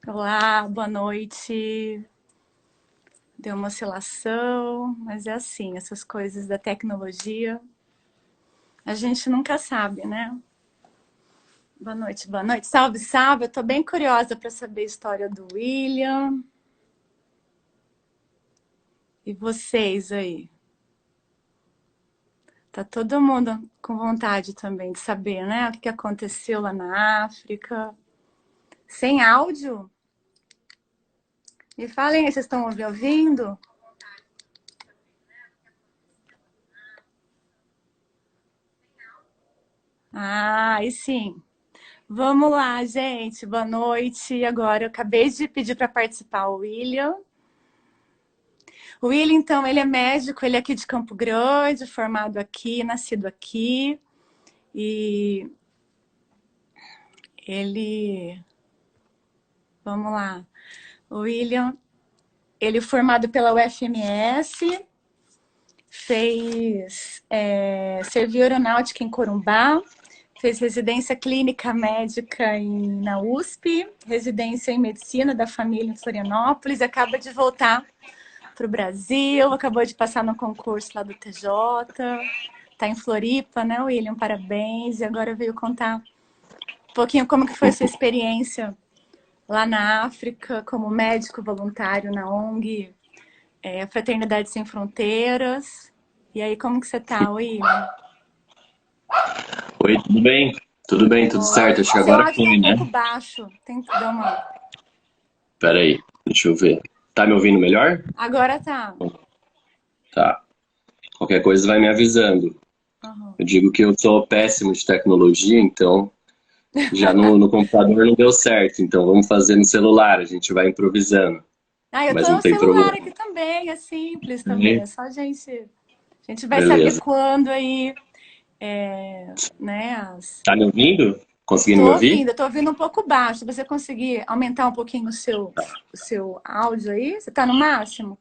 Olá, boa noite. Deu uma oscilação, mas é assim, essas coisas da tecnologia, a gente nunca sabe, né? Boa noite, boa noite. Salve, salve. Eu tô bem curiosa para saber a história do William. E vocês aí? Tá todo mundo com vontade também de saber, né? O que aconteceu lá na África. Sem áudio? Me falem aí, vocês estão me ouvindo? Ah, e sim. Vamos lá, gente. Boa noite. Agora, eu acabei de pedir para participar o William. O William, então, ele é médico, ele é aqui de Campo Grande, formado aqui, nascido aqui. E ele. Vamos lá. O William, ele é formado pela UFMS, serviu aeronáutica em Corumbá, fez residência clínica médica na USP, residência em medicina da família em Florianópolis, acaba de voltar para o Brasil, acabou de passar no concurso lá do TJ, tá em Floripa, né, William? Parabéns. E agora veio contar um pouquinho como que foi a sua experiência lá na África, como médico voluntário na ONG Fraternidade Sem Fronteiras. E aí, como que você tá, William? Oi, tudo bem? Tudo bem, tudo certo. Acho que Seu agora áudio tá foi, um né? pouco baixo. Tenta dar uma... Pera aí, deixa eu ver. Tá me ouvindo melhor? Agora tá. Tá. Qualquer coisa vai me avisando. Uhum. Eu digo que eu sou péssimo de tecnologia, então já no computador não deu certo. Então vamos fazer no celular, a gente vai improvisando. Ah, eu tô Mas não no tem celular problema. aqui também, é simples também. E- É só a gente vai se Beleza. adequando aí, né? Tá me ouvindo? Conseguindo me Tô ouvir? ouvindo, eu tô ouvindo um pouco baixo. Se você conseguir aumentar um pouquinho o seu áudio aí, você tá no máximo?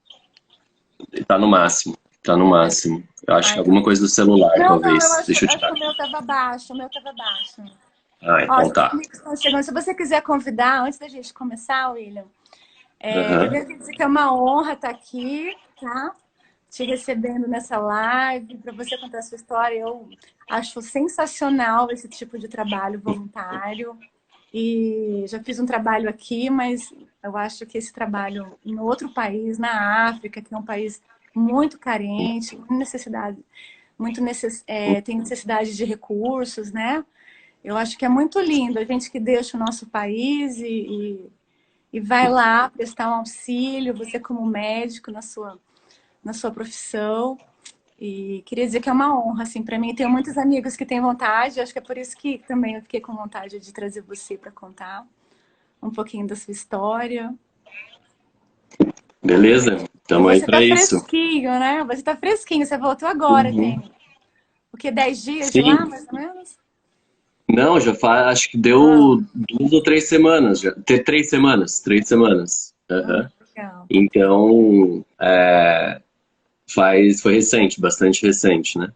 Tá no máximo. Tá no máximo. Eu acho Ah, que então. alguma coisa do celular, Não, não, eu talvez. acho, Deixa eu acho que tirar. o meu tava baixo, o meu tava baixo. Ah, Ó, então os tá. amigos estão chegando. Se você quiser convidar, antes da gente começar, William, Aham. primeiro quero dizer que é uma honra estar aqui, tá? Te recebendo nessa live, para você contar a sua história. Eu acho sensacional esse tipo de trabalho voluntário. E já fiz um trabalho aqui, mas eu acho que esse trabalho em outro país, na África, que é um país muito carente, tem necessidade de recursos, né? Eu acho que é muito lindo a gente que deixa o nosso país e vai lá prestar um auxílio, você como médico na sua profissão. E queria dizer que é uma honra, assim, para mim. Tenho muitos amigos que têm vontade, acho que é por isso que também eu fiquei com vontade de trazer você para contar um pouquinho da sua história. Beleza? E Tamo aí você pra tá isso. fresquinho, né? Você tá fresquinho, você voltou agora, Uhum. tem o quê? 10 dias de lá, Sim. mais ou menos? Não, já faz, acho que Ah, deu 2 ou 3 semanas, já. 3 semanas, 3 semanas. Aham. legal. Então, foi recente, bastante recente, né?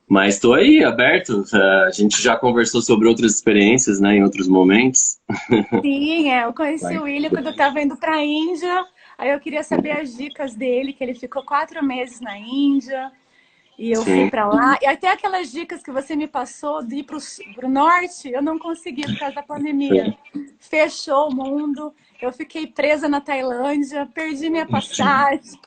Mas estou aí, aberto. A gente já conversou sobre outras experiências, né, em outros momentos. Sim, eu conheci Vai. o William quando eu estava indo para a Índia. Aí eu queria saber as dicas dele, que ele ficou 4 meses na Índia. E eu fui Sim. para lá. E até aquelas dicas que você me passou de ir para o norte, eu não consegui por causa da pandemia. Fechou o mundo. Eu fiquei presa na Tailândia, perdi minha Sim. passagem.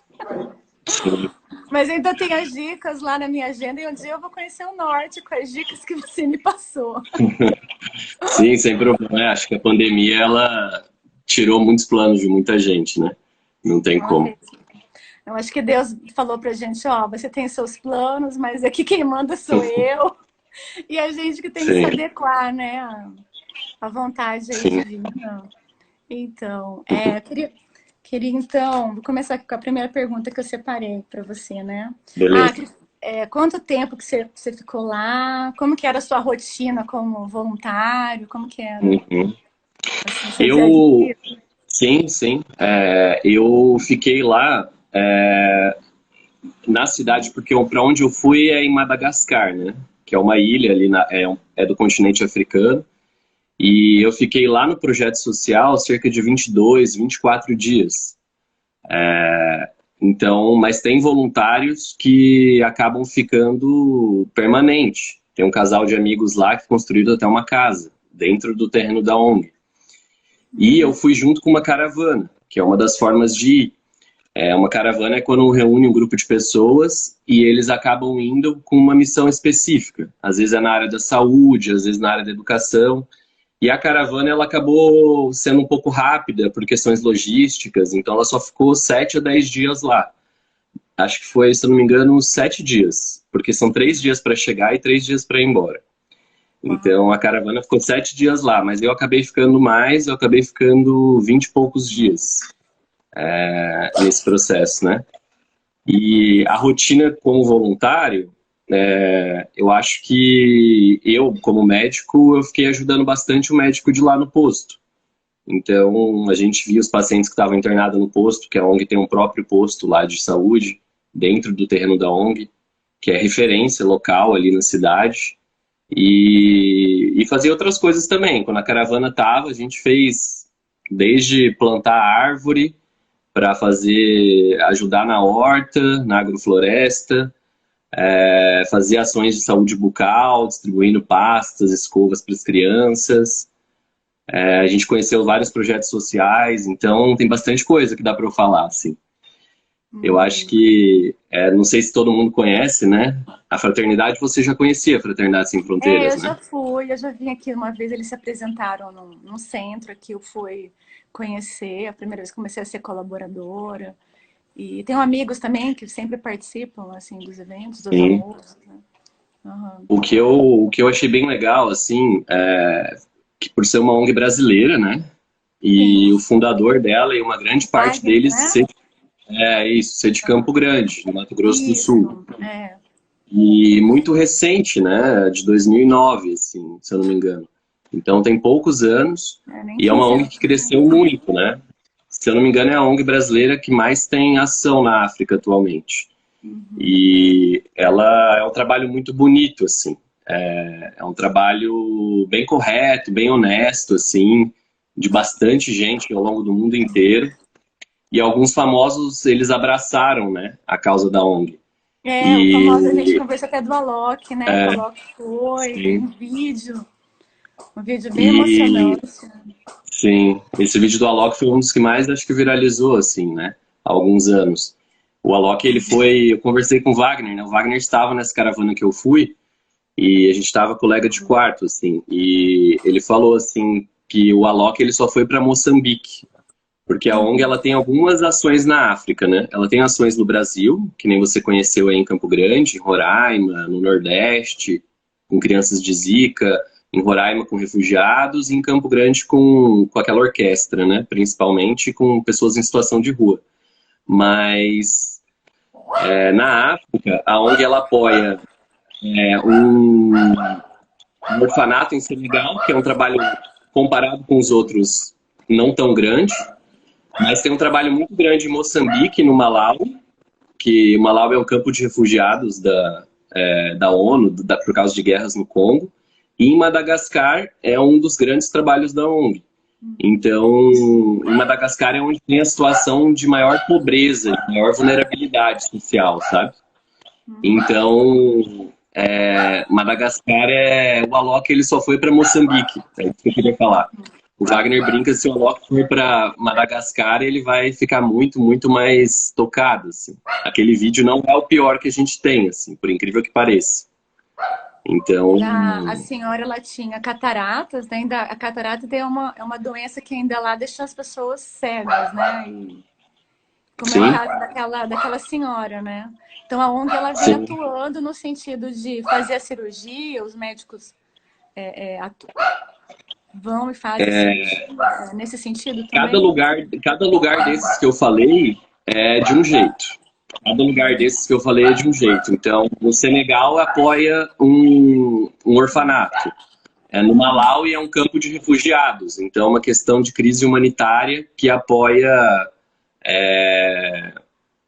Sim. Mas ainda tem as dicas lá na minha agenda. E um dia eu vou conhecer o norte com as dicas que você me passou. Sim, sem problema. Acho que a pandemia, ela tirou muitos planos de muita gente, né? Não tem como. Eu acho que Deus falou pra gente, ó, você tem seus planos, mas aqui quem manda sou eu. E a gente que tem que se Sim, adequar, né, à vontade aí sim. divina. Então, queria então, vou começar aqui com a primeira pergunta que eu separei para você, né? Ah, Beleza. quanto tempo que você ficou lá? Como que era a sua rotina como voluntário? Como que era, Uhum. assim, seu dia a Eu, dia? sim, sim. Eu fiquei lá na cidade porque para onde eu fui é em Madagascar, né? Que é uma ilha ali é do continente africano. E eu fiquei lá no projeto social cerca de 22, 24 dias. Então, mas tem voluntários que acabam ficando permanente. Tem um casal de amigos lá que construíram até uma casa dentro do terreno da ONG. E eu fui junto com uma caravana, que é uma das formas de ir. Uma caravana é quando reúne um grupo de pessoas e eles acabam indo com uma missão específica. Às vezes é na área da saúde, às vezes na área da educação. E a caravana ela acabou sendo um pouco rápida por questões logísticas, então ela só ficou 7 a 10 dias lá. Acho que foi, se eu não me engano, 7 dias, porque são 3 dias para chegar e 3 dias para ir embora. Então a caravana ficou 7 dias lá, mas eu acabei ficando mais, eu acabei ficando 20 e poucos dias nesse processo, né? E a rotina como voluntário, eu acho que eu, como médico, eu fiquei ajudando bastante o médico de lá no posto. Então, a gente via os pacientes que estavam internados no posto, que a ONG tem um próprio posto lá de saúde, dentro do terreno da ONG, que é referência local ali na cidade. E fazia outras coisas também. Quando a caravana estava, a gente fez desde plantar árvore para ajudar na horta, na agrofloresta, fazer ações de saúde bucal, distribuindo pastas, escovas para as crianças. A gente conheceu vários projetos sociais, então tem bastante coisa que dá para eu falar, assim. Eu acho que, não sei se todo mundo conhece, né? A Fraternidade, você já conhecia a Fraternidade Sem Fronteiras, Eu já né? fui, eu já vim aqui uma vez, eles se apresentaram num centro aqui, eu fui conhecer, a primeira vez que comecei a ser colaboradora. E tenho amigos também que sempre participam, assim, dos eventos, dos Sim. almoços, né? Uhum. O que eu achei bem legal, assim, que por ser uma ONG brasileira, né? E Sim, o fundador dela e uma grande parte Wagner, deles né? ser de Campo Grande, no Mato Grosso do Sul. Isso, é. E muito recente, né? De 2009, assim, se eu não me engano. Então tem poucos anos Nem e é uma 15 ONG anos. que cresceu muito, né? Se eu não me engano, é a ONG brasileira que mais tem ação na África atualmente. E ela é um trabalho muito bonito, assim. É um trabalho bem correto, bem honesto, assim, de bastante gente ao longo do mundo inteiro. E alguns famosos, eles abraçaram, né, a causa da ONG. O famoso, a gente E, conversou até do Alok, né? Que o Alok foi, tem sim, um vídeo bem e, emocionante. sim, esse vídeo do Alok foi um dos que mais, acho que viralizou, assim, né, há alguns anos. O Alok, eu conversei com o Wagner, né, o Wagner estava nessa caravana que eu fui, e a gente estava colega de quarto, assim, e ele falou, assim, que o Alok, ele só foi para Moçambique, porque a ONG, ela tem algumas ações na África, né? Ela tem ações no Brasil, que nem você conheceu aí em Campo Grande, em Roraima, no Nordeste, com crianças de Zika, em Roraima com refugiados, e em Campo Grande com aquela orquestra, né? Principalmente com pessoas em situação de rua. Mas na África, a ONG, ela apoia um orfanato em Senegal, que é um trabalho comparado com os outros não tão grande, mas tem um trabalho muito grande em Moçambique, no Malawi, que o Malawi é um campo de refugiados da ONU, por causa de guerras no Congo. E em Madagascar é um dos grandes trabalhos da ONG. Então, em Madagascar é onde tem a situação de maior pobreza, de maior vulnerabilidade social, sabe? Então, Madagascar o Alok ele só foi para Moçambique, é isso que eu queria falar. O Wagner brinca, se o Alok for para Madagascar, ele vai ficar muito, muito mais tocado, assim. Aquele vídeo não é o pior que a gente tem, assim, por incrível que pareça. Então, A senhora, ela tinha cataratas, né? Ainda, a catarata é uma doença que ainda lá deixa as pessoas cegas, né? E, como é o sim, caso daquela senhora, né? Então a ONG ela vem sim. atuando no sentido de fazer a cirurgia, os médicos vão e fazem a cirurgia nesse sentido também. Cada lugar desses que eu falei é de um jeito. Cada lugar desses que eu falei é de um jeito. Então, o Senegal apoia um orfanato. No Malawi é um campo de refugiados. Então, é uma questão de crise humanitária que apoia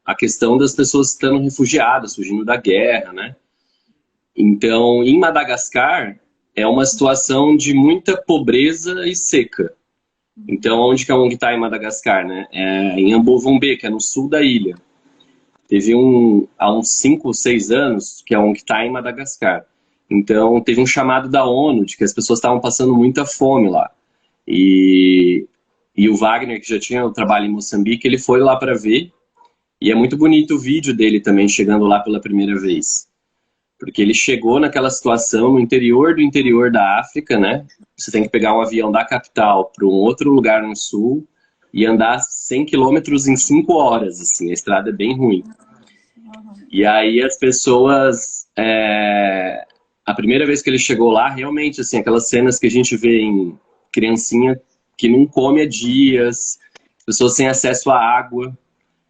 a questão das pessoas estando refugiadas, fugindo da guerra, né? Então, em Madagascar, é uma situação de muita pobreza e seca. Então, onde que a ONG está em Madagascar, né? É em Ambovombe, que é no sul da ilha. Teve há uns 5 ou 6 anos que a ONG está em Madagascar. Então, teve um chamado da ONU de que as pessoas estavam passando muita fome lá. E o Wagner, que já tinha o trabalho em Moçambique, ele foi lá para ver. E é muito bonito o vídeo dele também, chegando lá pela primeira vez. Porque ele chegou naquela situação no interior do interior da África, né? Você tem que pegar um avião da capital para um outro lugar no sul e andar 100 quilômetros em 5 horas, assim. A estrada é bem ruim. E aí as pessoas... A primeira vez que ele chegou lá, realmente, assim, aquelas cenas que a gente vê em criancinha que não come há dias, pessoas sem acesso à água.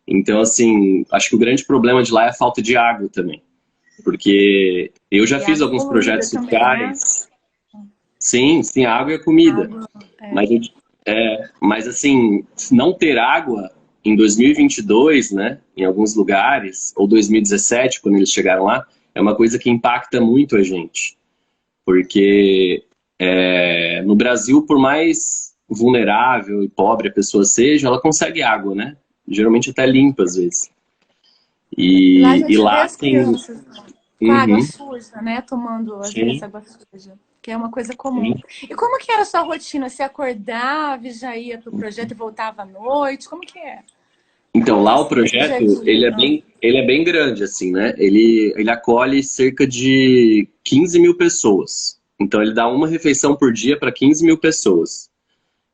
Então, assim, acho que o grande problema de lá é a falta de água também. Porque eu já fiz alguns projetos sociais. Sim, sim, água e comida. Mas, assim, não ter água em 2022, né, em alguns lugares, ou 2017, quando eles chegaram lá, é uma coisa que impacta muito a gente. Porque no Brasil, por mais vulnerável e pobre a pessoa seja, ela consegue água, né? Geralmente até limpa, às vezes. E lá lá as tem... crianças com água suja, né? Tomando, às vezes, água suja. Que é uma coisa comum. Sim. E como que era a sua rotina? Você acordava e já ia para o projeto e voltava à noite? Como que é? Então, lá o projeto, ele é bem grande, assim, né? Ele acolhe cerca de 15 mil pessoas. Então, ele dá uma refeição por dia para 15 mil pessoas.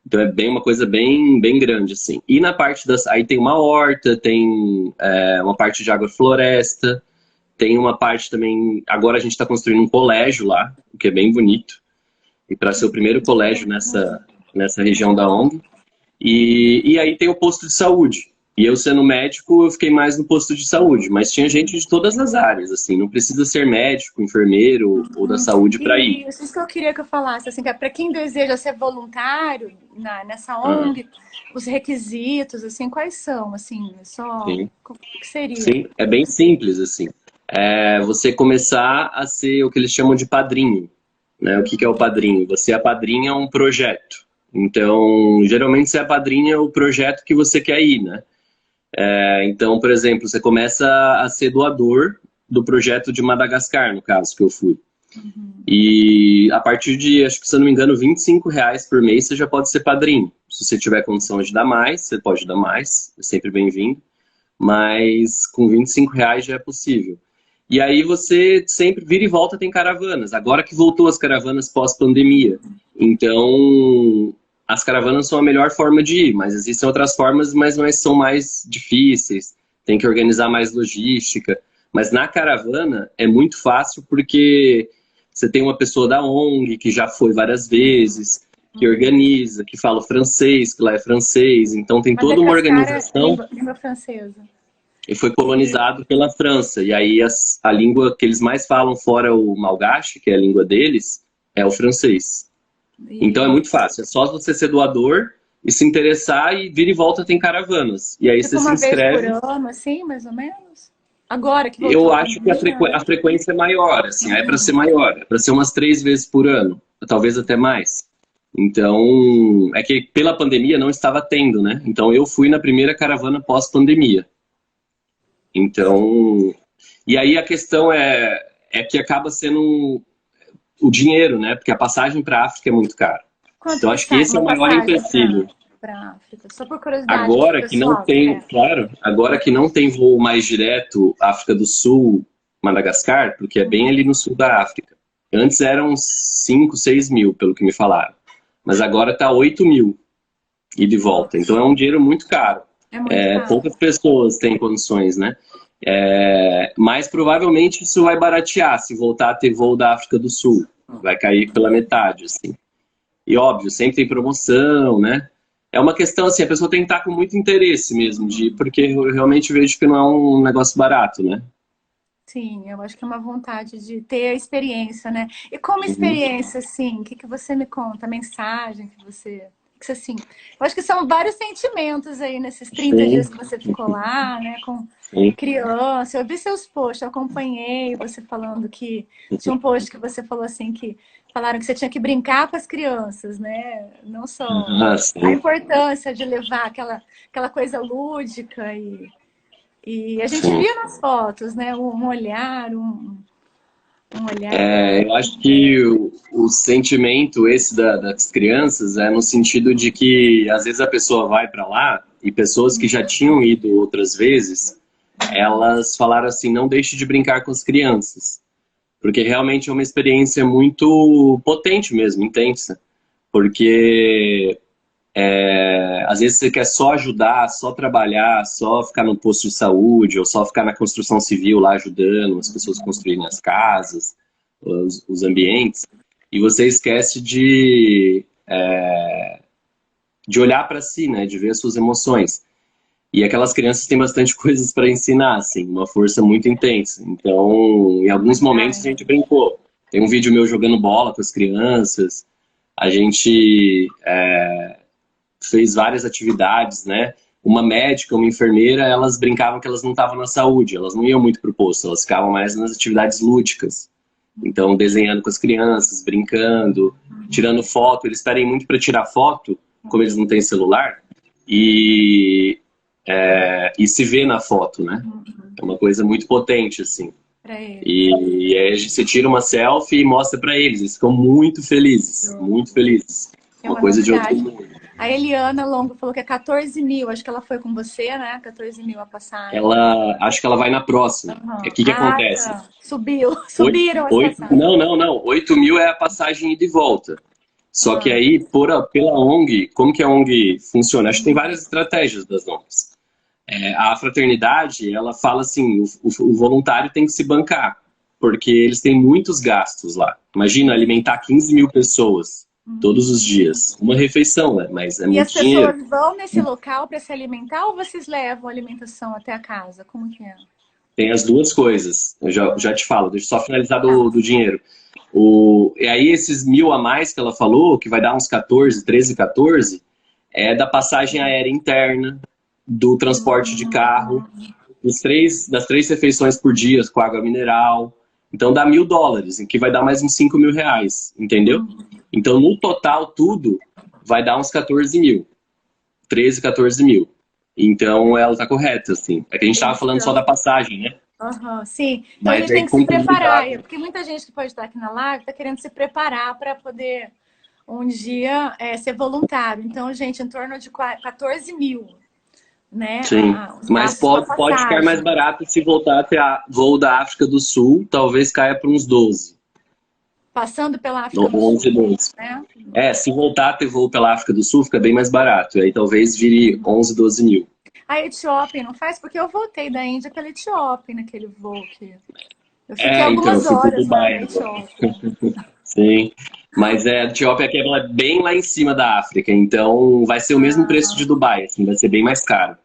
Então, é uma coisa bem grande, assim. E na parte aí tem uma horta, tem uma parte de agrofloresta, tem uma parte também... Agora a gente está construindo um colégio lá, o que é bem bonito. E para ser o primeiro colégio nessa região da ONG. E aí tem o posto de saúde. E eu, sendo médico, eu fiquei mais no posto de saúde. Mas tinha gente de todas as áreas, assim. Não precisa ser médico, enfermeiro ou da saúde para ir. Isso que eu queria que eu falasse, assim, que para quem deseja ser voluntário nessa ONG, os requisitos, assim, quais são, assim, Sim. o que seria? Sim, é bem simples, assim. Você começar a ser o que eles chamam de padrinho, né? O que é o padrinho? Você apadrinha um projeto. Então, geralmente você apadrinha o projeto que você quer ir, né? Então, por exemplo, você começa a ser doador do projeto de Madagascar, no caso, que eu fui. E a partir de, acho que se eu não me engano, R$ 25 por mês, você já pode ser padrinho. Se você tiver condição de dar mais, você pode dar mais, é sempre bem-vindo. Mas com R$ 25 já é possível. E aí você sempre vira e volta, tem caravanas. Agora que voltou as caravanas pós-pandemia. Então, as caravanas são a melhor forma de ir, mas existem outras formas, mas são mais difíceis. Tem que organizar mais logística. Mas na caravana é muito fácil porque você tem uma pessoa da ONG que já foi várias vezes, que organiza, que fala francês, que lá é francês. Então tem toda uma organização. Língua francesa. E foi colonizado pela França. E aí a língua que eles mais falam, fora o malgache, que é a língua deles, é o francês. Então é muito fácil. É só você ser doador e se interessar, e vira e volta tem caravanas. E aí você se inscreve. Uma vez por ano, assim, mais ou menos? Agora que eu acho que a frequência é maior, assim, é para ser maior. É para ser umas 3 vezes por ano. Talvez até mais. Então, é que pela pandemia não estava tendo, né? Então eu fui na primeira caravana pós-pandemia. Então, e aí a questão é que acaba sendo o dinheiro, né? Porque a passagem para a África é muito cara. Então acho que esse é o maior empecilho. Para África, só por curiosidade. Agora que não tem, claro, agora que não tem voo mais direto África do Sul, Madagascar, porque é bem ali no sul da África. Antes eram 5, 6 mil, pelo que me falaram. Mas agora está 8 mil e de volta. Então é um dinheiro muito caro. Poucas pessoas têm condições, né? Mas provavelmente isso vai baratear se voltar a ter voo da África do Sul. Vai cair pela metade, assim. E óbvio, sempre tem promoção, né? É uma questão assim, a pessoa tem que estar com muito interesse mesmo, porque eu realmente vejo que não é um negócio barato, né? Sim, eu acho que é uma vontade de ter a experiência, né? E como experiência, assim, o que você me conta? A mensagem que você... assim, eu acho que são vários sentimentos aí nesses 30 dias que você ficou lá, né? Com criança. Eu vi seus posts, eu acompanhei você falando que... Tinha um post que você falou assim que falaram que você tinha que brincar com as crianças, né? Não só Ah, a sim, importância de levar aquela coisa lúdica e a gente sim. via nas fotos, né? Um olhar. Eu acho que o sentimento esse das crianças é no sentido de que às vezes a pessoa vai para lá e pessoas que já tinham ido outras vezes, elas falaram assim, não deixe de brincar com as crianças, porque realmente é uma experiência muito potente mesmo, intensa, porque às vezes você quer só ajudar, só trabalhar, só ficar no posto de saúde ou só ficar na construção civil lá ajudando as pessoas a construírem as casas, os ambientes, e você esquece de olhar para si, né, de ver as suas emoções. E aquelas crianças têm bastante coisas para ensinar, assim, uma força muito intensa. Então, em alguns momentos a gente brincou. Tem um vídeo meu jogando bola com as crianças. A gente fez várias atividades, né? Uma médica, uma enfermeira, elas brincavam que elas não estavam na saúde, elas não iam muito pro posto, elas ficavam mais nas atividades lúdicas. Então, desenhando com as crianças, brincando, tirando foto. Eles pedem muito para tirar foto, como eles não têm celular, e, e se vê na foto, né? É uma coisa muito potente, assim. Para eles. E aí você tira uma selfie e mostra para eles. Eles ficam muito felizes, muito felizes. É Uma uma coisa de outro novidade. mundo. A Eliana Longo falou que é 14 mil. Acho que ela foi com você, né? 14 mil a passagem. Acho que ela vai na próxima. O Uhum. que Ah, acontece? tá. Subiu. Oito, Subiram as oito, passagens. não. 8.000 é a passagem ida e volta. Só que Ah, aí, pela ONG, como que a ONG funciona? Acho que tem várias estratégias das ONGs. A fraternidade, ela fala assim, o voluntário tem que se bancar, porque eles têm muitos gastos lá. Imagina alimentar 15 mil pessoas todos os dias. Uma refeição, né? Mas é e as muito dinheiro. pessoas vão nesse local para se alimentar ou vocês levam a alimentação até a casa? Como que é? Tem as duas coisas. Eu já te falo, deixa eu só finalizar Tá. do dinheiro. E aí esses 1.000 a mais que ela falou, que vai dar uns 14, 13, 14, é da passagem aérea interna, do transporte de carro, das três refeições por dia com água mineral. Então dá US$ 1.000, em que vai dar mais uns R$ 5.000, entendeu? Então no total tudo vai dar uns 14 mil, 13, 14 mil. Então ela tá correta, assim. É que a gente tava falando só da passagem, né? Uhum, sim. Então a Mas gente tem aí que se com preparar, convidado. porque muita gente que pode estar aqui na live está querendo se preparar para poder um dia ser voluntário. Então, gente, em torno de 14 mil, né? Sim, Os mas gastos com a pode ficar mais passagem. barato se voltar até a voo da África do Sul, talvez caia para uns 12, Passando pela África ou do Sul, 11, 12. né? Se voltar a ter voo pela África do Sul, fica bem mais barato. Aí talvez vire 11, 12 mil. A Etiópia não faz? Porque eu voltei da Índia pela Etiópia naquele voo que eu fiquei Então, eu algumas fui para horas lá Dubai na agora. Etiópia. Sim. Mas a Etiópia aqui ela é bem lá em cima da África, então vai ser o mesmo preço de Dubai, assim, vai ser bem mais caro.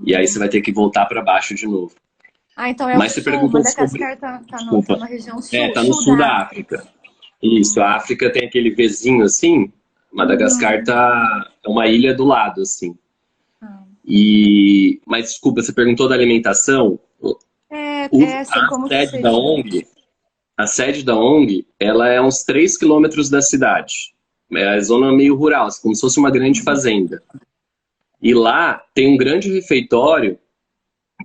E aí você vai ter que voltar para baixo de novo. Ah, então é o Mas você sul, perguntou sobre. Madagascar tá Desculpa. na região sul, Tá no sul sul da da África. África. Isso, a África tem aquele vizinho assim, Madagascar é uma ilha do lado, assim. Ah. Mas desculpa, você perguntou da alimentação. Assim, como que Sede da seria? ONG, a sede da ONG, ela é uns 3 quilômetros da cidade. É a zona meio rural, assim, como se fosse uma grande fazenda. E lá tem um grande refeitório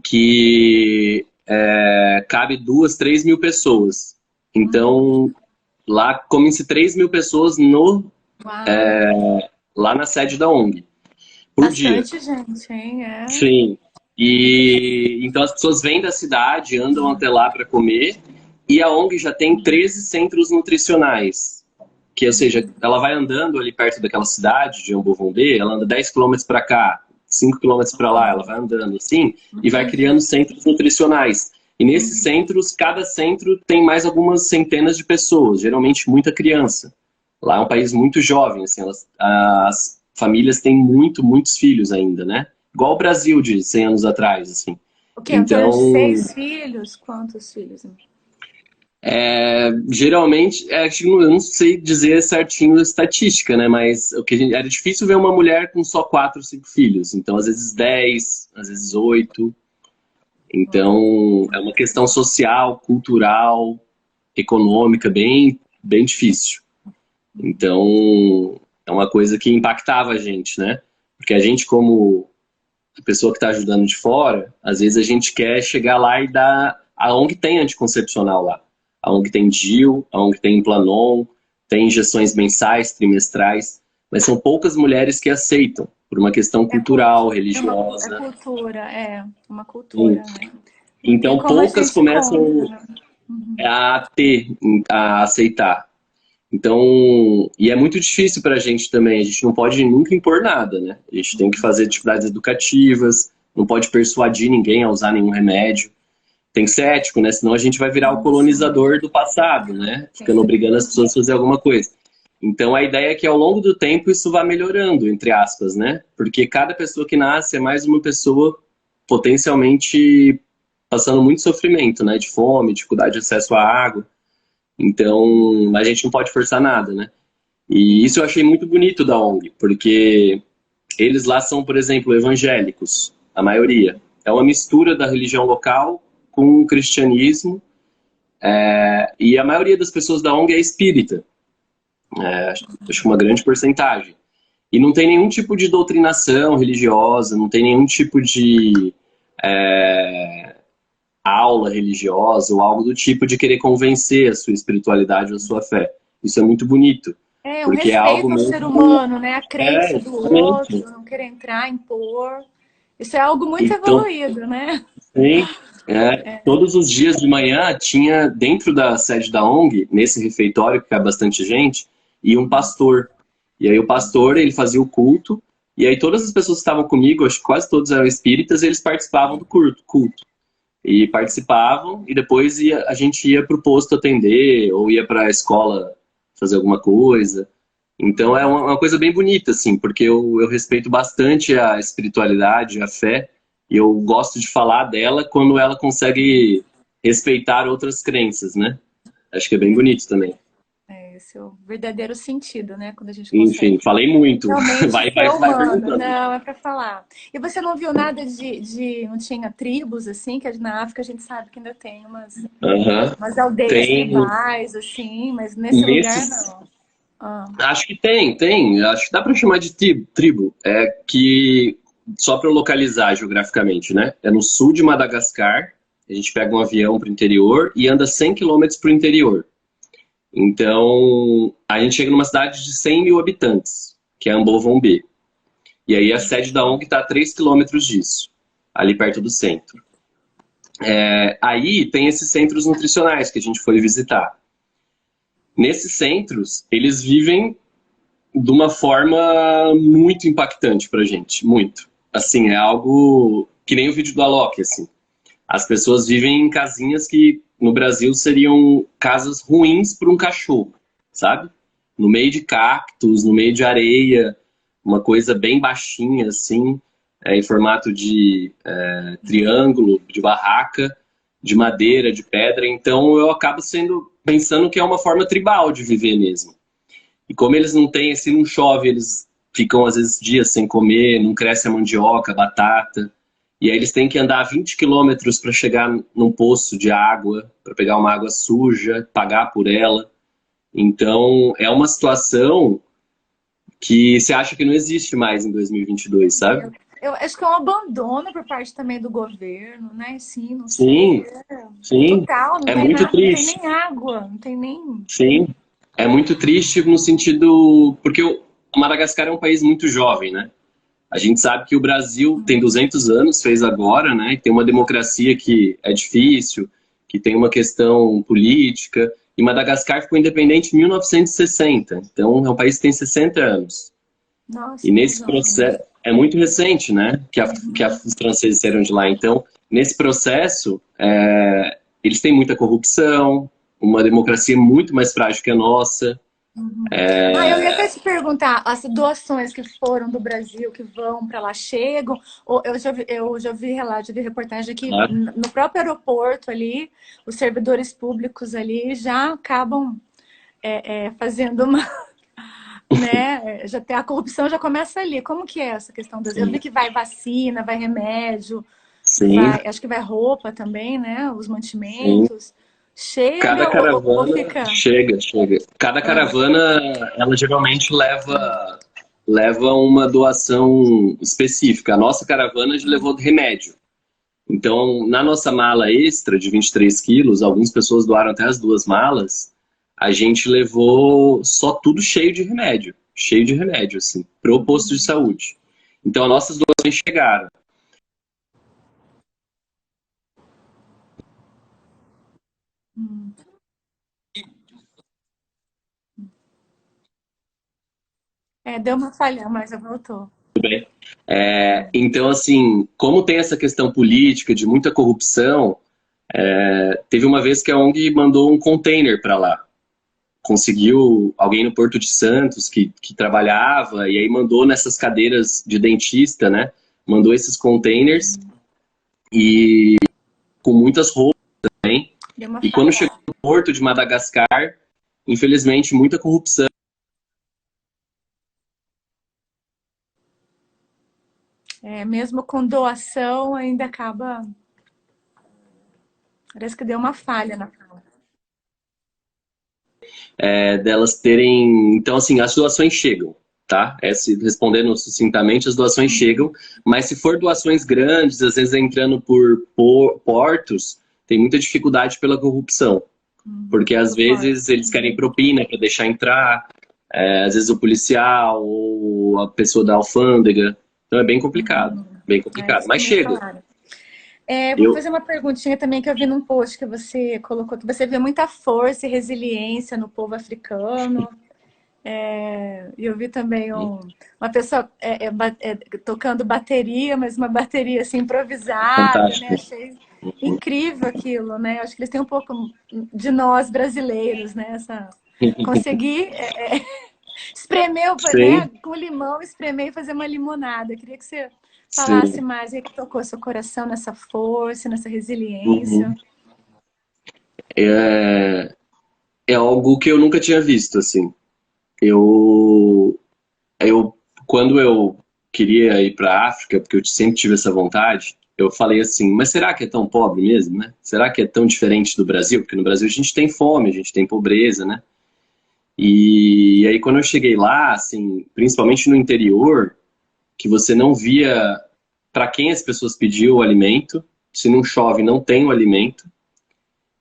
que cabe 2, 3 mil pessoas. Então, lá comem-se 3.000 pessoas Uau, lá na sede da ONG, por dia. bastante gente, hein? Sim. E então as pessoas vêm da cidade, andam até lá para comer, e a ONG já tem 13 centros nutricionais. Que, ou seja, ela vai andando ali perto daquela cidade de Ambovondê, ela anda 10 quilômetros para cá, 5 quilômetros para lá, ela vai andando assim, e vai criando centros nutricionais. E nesses centros, cada centro tem mais algumas centenas de pessoas, geralmente muita criança. Lá é um país muito jovem, assim, as famílias têm muitos filhos ainda, né? Igual o Brasil de 100 anos atrás, assim. O quê? Em torno de Então, 6 filhos? Quantos filhos? geralmente, acho que eu não sei dizer certinho a estatística, né? Mas era difícil ver uma mulher com só 4, 5 filhos. Então, às vezes 10, às vezes 8. Então, é uma questão social, cultural, econômica, bem difícil. Então, é uma coisa que impactava a gente, né? Porque a gente, como a pessoa que está ajudando de fora, às vezes a gente quer chegar lá e dar... A ONG tem anticoncepcional lá. A ONG tem DIU, a ONG tem Implanon, tem injeções mensais, trimestrais, mas são poucas mulheres que aceitam, por uma questão cultural, É religiosa. cultura, uma cultura, né? Não tem Então, como a poucas gente contra, começam né? a aceitar. Então, e é muito difícil para a gente também, a gente não pode nunca impor nada, né? A gente tem que fazer atividades educativas, não pode persuadir ninguém a usar nenhum remédio. Tem que ser ético, né? Senão a gente vai virar o Sim, colonizador do passado, né? tem que Ficando ser. obrigando as pessoas a fazer alguma coisa. Então a ideia é que ao longo do tempo isso vá melhorando, entre aspas, né? Porque cada pessoa que nasce é mais uma pessoa potencialmente passando muito sofrimento, né? De fome, dificuldade de acesso à água. Então a gente não pode forçar nada, né? E isso eu achei muito bonito da ONG, porque eles lá são, por exemplo, evangélicos, a maioria. É uma mistura da religião local com o cristianismo, e a maioria das pessoas da ONG é espírita, acho que uma grande porcentagem. E não tem nenhum tipo de doutrinação religiosa, não tem nenhum tipo de aula religiosa ou algo do tipo de querer convencer a sua espiritualidade ou a sua fé. Isso é muito bonito, É, o porque é algo respeito ao ser mesmo. humano, né? A crença do Exatamente. outro, não querer entrar, impor. Isso é algo muito Então, evoluído, né? sim, todos os dias de manhã tinha, dentro da sede da ONG, nesse refeitório, que é bastante gente, e um pastor. E aí o pastor, ele fazia o culto, e aí todas as pessoas que estavam comigo, acho que quase todos eram espíritas, eles participavam do culto. E participavam, e depois a gente ia para o posto atender, ou ia para a escola fazer alguma coisa. Então é uma coisa bem bonita, assim, porque eu respeito bastante a espiritualidade, a fé, e eu gosto de falar dela quando ela consegue respeitar outras crenças, né? Acho que é bem bonito também. Esse é o verdadeiro sentido, né? Quando a gente Enfim, consegue falei muito. realmente ser Vai humano. perguntando. Não, é para falar. E você não viu nada não tinha tribos, assim, que na África a gente sabe que ainda tem Aham. umas aldeias Tem tribais, assim, mas nesse lugar nesses. não. Ah, Acho que tem. Acho que dá para chamar de tribo. É que, só para localizar geograficamente, né? É no sul de Madagascar. A gente pega um avião para o interior e anda 100 quilômetros para o interior. Então, a gente chega numa cidade de 100 mil habitantes, que é Ambovonbe. E aí a sede da ONG está a 3 quilômetros disso, ali perto do centro. Aí tem esses centros nutricionais que a gente foi visitar. Nesses centros, eles vivem de uma forma muito impactante pra gente, muito. Assim, é algo que nem o vídeo do Alok, assim. As pessoas vivem em casinhas que no Brasil seriam casas ruins para um cachorro, sabe? No meio de cactos, no meio de areia, uma coisa bem baixinha, assim, em formato de triângulo, de barraca, de madeira, de pedra. Então eu acabo pensando que é uma forma tribal de viver mesmo. E como eles não têm, se não chove, eles ficam às vezes dias sem comer, não cresce a mandioca, a batata. E aí eles têm que andar 20 quilômetros para chegar num poço de água, para pegar uma água suja, pagar por ela. Então é uma situação que você acha que não existe mais em 2022, sabe? eu acho que é um abandono por parte também do governo, né? Sim, não sei. Sim, sim. Total, não É tem muito nada, não tem triste. nem água, não tem nem. Sim. É muito triste no sentido. Porque o Madagascar é um país muito jovem, né? A gente sabe que o Brasil tem 200 anos, fez agora, né? Que tem uma democracia que é difícil, que tem uma questão política. E Madagascar ficou independente em 1960. Então, é um país que tem 60 anos. E Nossa, muito nesse jovem. processo, é muito recente, né? Os franceses saíram de lá. Então, nesse processo, eles têm muita corrupção, uma democracia muito mais frágil que a nossa. Ah, eu ia até te perguntar, as doações que foram do Brasil, que vão para lá, chegam? Ou eu já vi relato, já vi reportagem que Claro. no próprio aeroporto ali, os servidores públicos ali já acabam fazendo uma, né? Já tem, a corrupção já começa ali. Como que é essa questão das... Eu vi Sim. que vai vacina, vai remédio, Sim, acho que vai roupa também, né? Os sim. mantimentos. Cada Chega ou caravana fica? chega. Cada Ah, caravana, ela geralmente leva uma doação específica. A nossa caravana levou remédio. Então, na nossa mala extra de 23 quilos, algumas pessoas doaram até as duas malas, a gente levou só tudo cheio de remédio, assim, pro posto de saúde. Então, as nossas doações chegaram. deu uma falha, mas já voltou. Então, assim, como tem essa questão política de muita corrupção, teve uma vez que a ONG mandou um container para lá. Conseguiu alguém no Porto de Santos que trabalhava e aí mandou nessas cadeiras de dentista, né? Mandou esses containers e com muitas roupas também. Deu uma E quando falha. chegou no Porto de Madagascar, infelizmente, muita corrupção. Mesmo com doação, ainda acaba. Parece que deu uma falha na fala. Delas terem. Então, assim, as doações chegam, tá? Respondendo sucintamente, as doações chegam, mas se for doações grandes, às vezes entrando por portos, tem muita dificuldade pela corrupção, porque às Pelo porte. vezes eles querem propina para deixar entrar, às vezes o policial ou a pessoa da alfândega. Então é bem complicado, Isso que mas me chega. falaram. Vou Eu, fazer uma perguntinha também que eu vi num post que você colocou, que você vê muita força e resiliência no povo africano. E eu vi também uma pessoa tocando bateria, mas uma bateria assim improvisada, né? fantástico. Achei incrível aquilo, né? Acho que eles têm um pouco de nós brasileiros, né? Conseguir espremer, né? Sim, Com limão, espremer e fazer uma limonada. Eu queria que você falasse sim. mais, o que tocou seu coração nessa força, nessa resiliência. Uhum. É, é algo que eu nunca tinha visto, assim. Eu, quando eu queria ir para a África, porque eu sempre tive essa vontade, eu falei assim, mas será que é tão pobre mesmo, né? Será que é tão diferente do Brasil? Porque no Brasil a gente tem fome, a gente tem pobreza, né? E aí quando eu cheguei lá, assim, principalmente no interior, que você não via para quem as pessoas pediam o alimento, se não chove não tem o alimento,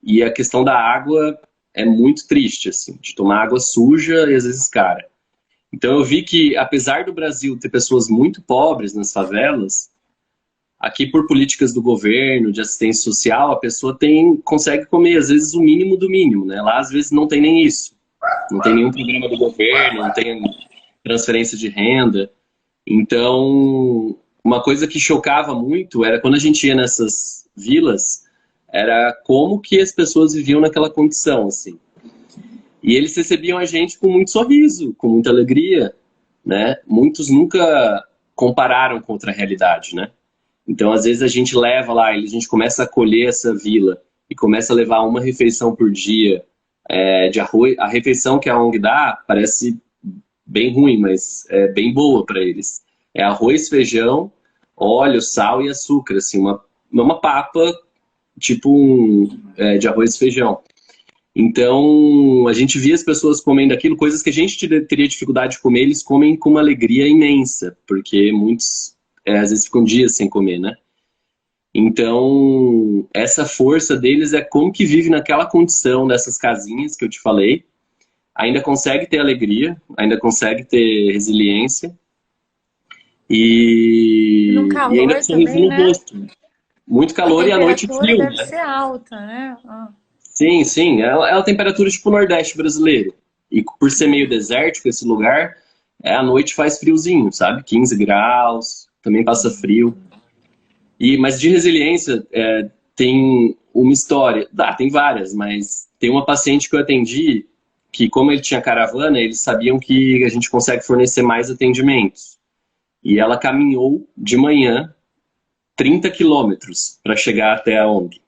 e a questão da água é muito triste, assim, de tomar água suja e às vezes cara. Então eu vi que, apesar do Brasil ter pessoas muito pobres nas favelas, aqui por políticas do governo, de assistência social, a pessoa consegue comer, às vezes, o mínimo do mínimo, né? Lá, às vezes, não tem nem isso. Não tem nenhum programa do governo, não tem transferência de renda. Então, uma coisa que chocava muito era quando a gente ia nessas vilas, era como que as pessoas viviam naquela condição, assim. E eles recebiam a gente com muito sorriso, com muita alegria, né? Muitos nunca compararam com outra realidade, né? Então, às vezes a gente leva lá, a gente começa a acolher essa vila e começa a levar uma refeição por dia de arroz. A refeição que a ONG dá parece bem ruim, mas é bem boa para eles. É arroz, feijão, óleo, sal e açúcar, assim, uma papa tipo de arroz e feijão. Então, a gente via as pessoas comendo aquilo, coisas que a gente teria dificuldade de comer, eles comem com uma alegria imensa, porque muitos, às vezes, ficam dias sem comer, né? Então, essa força deles é como que vive naquela condição dessas casinhas que eu te falei, ainda consegue ter alegria, ainda consegue ter resiliência Num e ainda com calor um sorriso também, no né? rosto. Muito A calor e à noite temperatura frio, deve né? ser alta, né? Sim, sim. É a temperatura tipo Nordeste brasileiro. E por ser meio desértico esse lugar, à noite faz friozinho, sabe? 15 graus, também passa frio. Mas de resiliência, tem uma história. Tem várias, mas tem uma paciente que eu atendi que, como ele tinha caravana, eles sabiam que a gente consegue fornecer mais atendimentos. E ela caminhou de manhã 30 quilômetros para chegar até a ONG.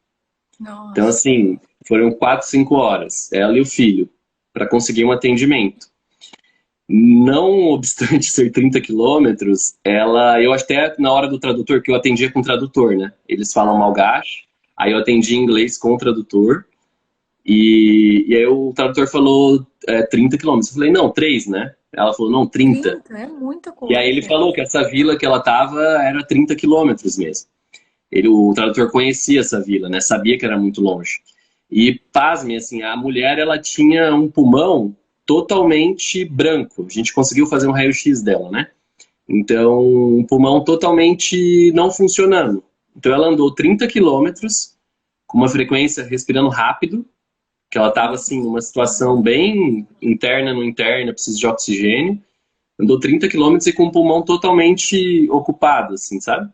Então, Nossa. assim, foram 4, 5 horas, ela e o filho, para conseguir um atendimento. Não obstante ser 30 quilômetros, eu até na hora do tradutor, que eu atendia com tradutor, né? Eles falam malgache, aí eu atendi em inglês com o tradutor, E aí o tradutor falou 30 quilômetros. Eu falei, não, 3, né? Ela falou, não, 30. 30 é muita E aí ele coisa. falou que essa vila que ela tava era 30 quilômetros mesmo. O tradutor conhecia essa vila, né? Sabia que era muito longe. E, pasme, assim, a mulher, ela tinha um pulmão totalmente branco. A gente conseguiu fazer um raio-x dela, né? Então, um pulmão totalmente não funcionando. Então, ela andou 30 quilômetros com uma frequência respirando rápido, que ela estava, assim, numa situação bem interna, no interna, precisa de oxigênio. Andou 30 quilômetros e com o pulmão totalmente ocupado, assim, sabe?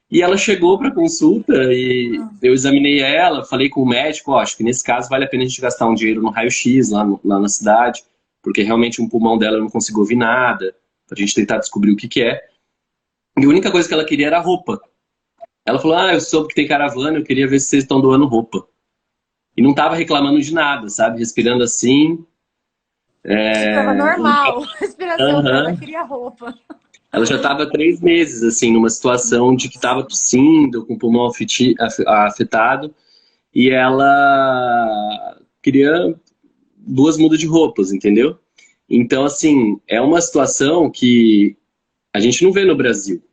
E ela chegou para consulta e eu examinei ela, falei com o médico, ó, acho que nesse caso vale a pena a gente gastar um dinheiro no raio-x lá na cidade, porque realmente um pulmão dela eu não consigo ouvir nada, pra gente tentar descobrir o que que é. E a única coisa que ela queria era roupa. Ela falou, eu soube que tem caravana, eu queria ver se vocês estão doando roupa. E não tava reclamando de nada, sabe? Respirando assim. Estava normal, a respiração dela, Uhum. queria roupa. Ela já estava 3 meses, assim, numa situação de que estava tossindo, com o pulmão afetado, e ela queria 2 mudas de roupas, entendeu? Então, assim, é uma situação que a gente não vê no Brasil.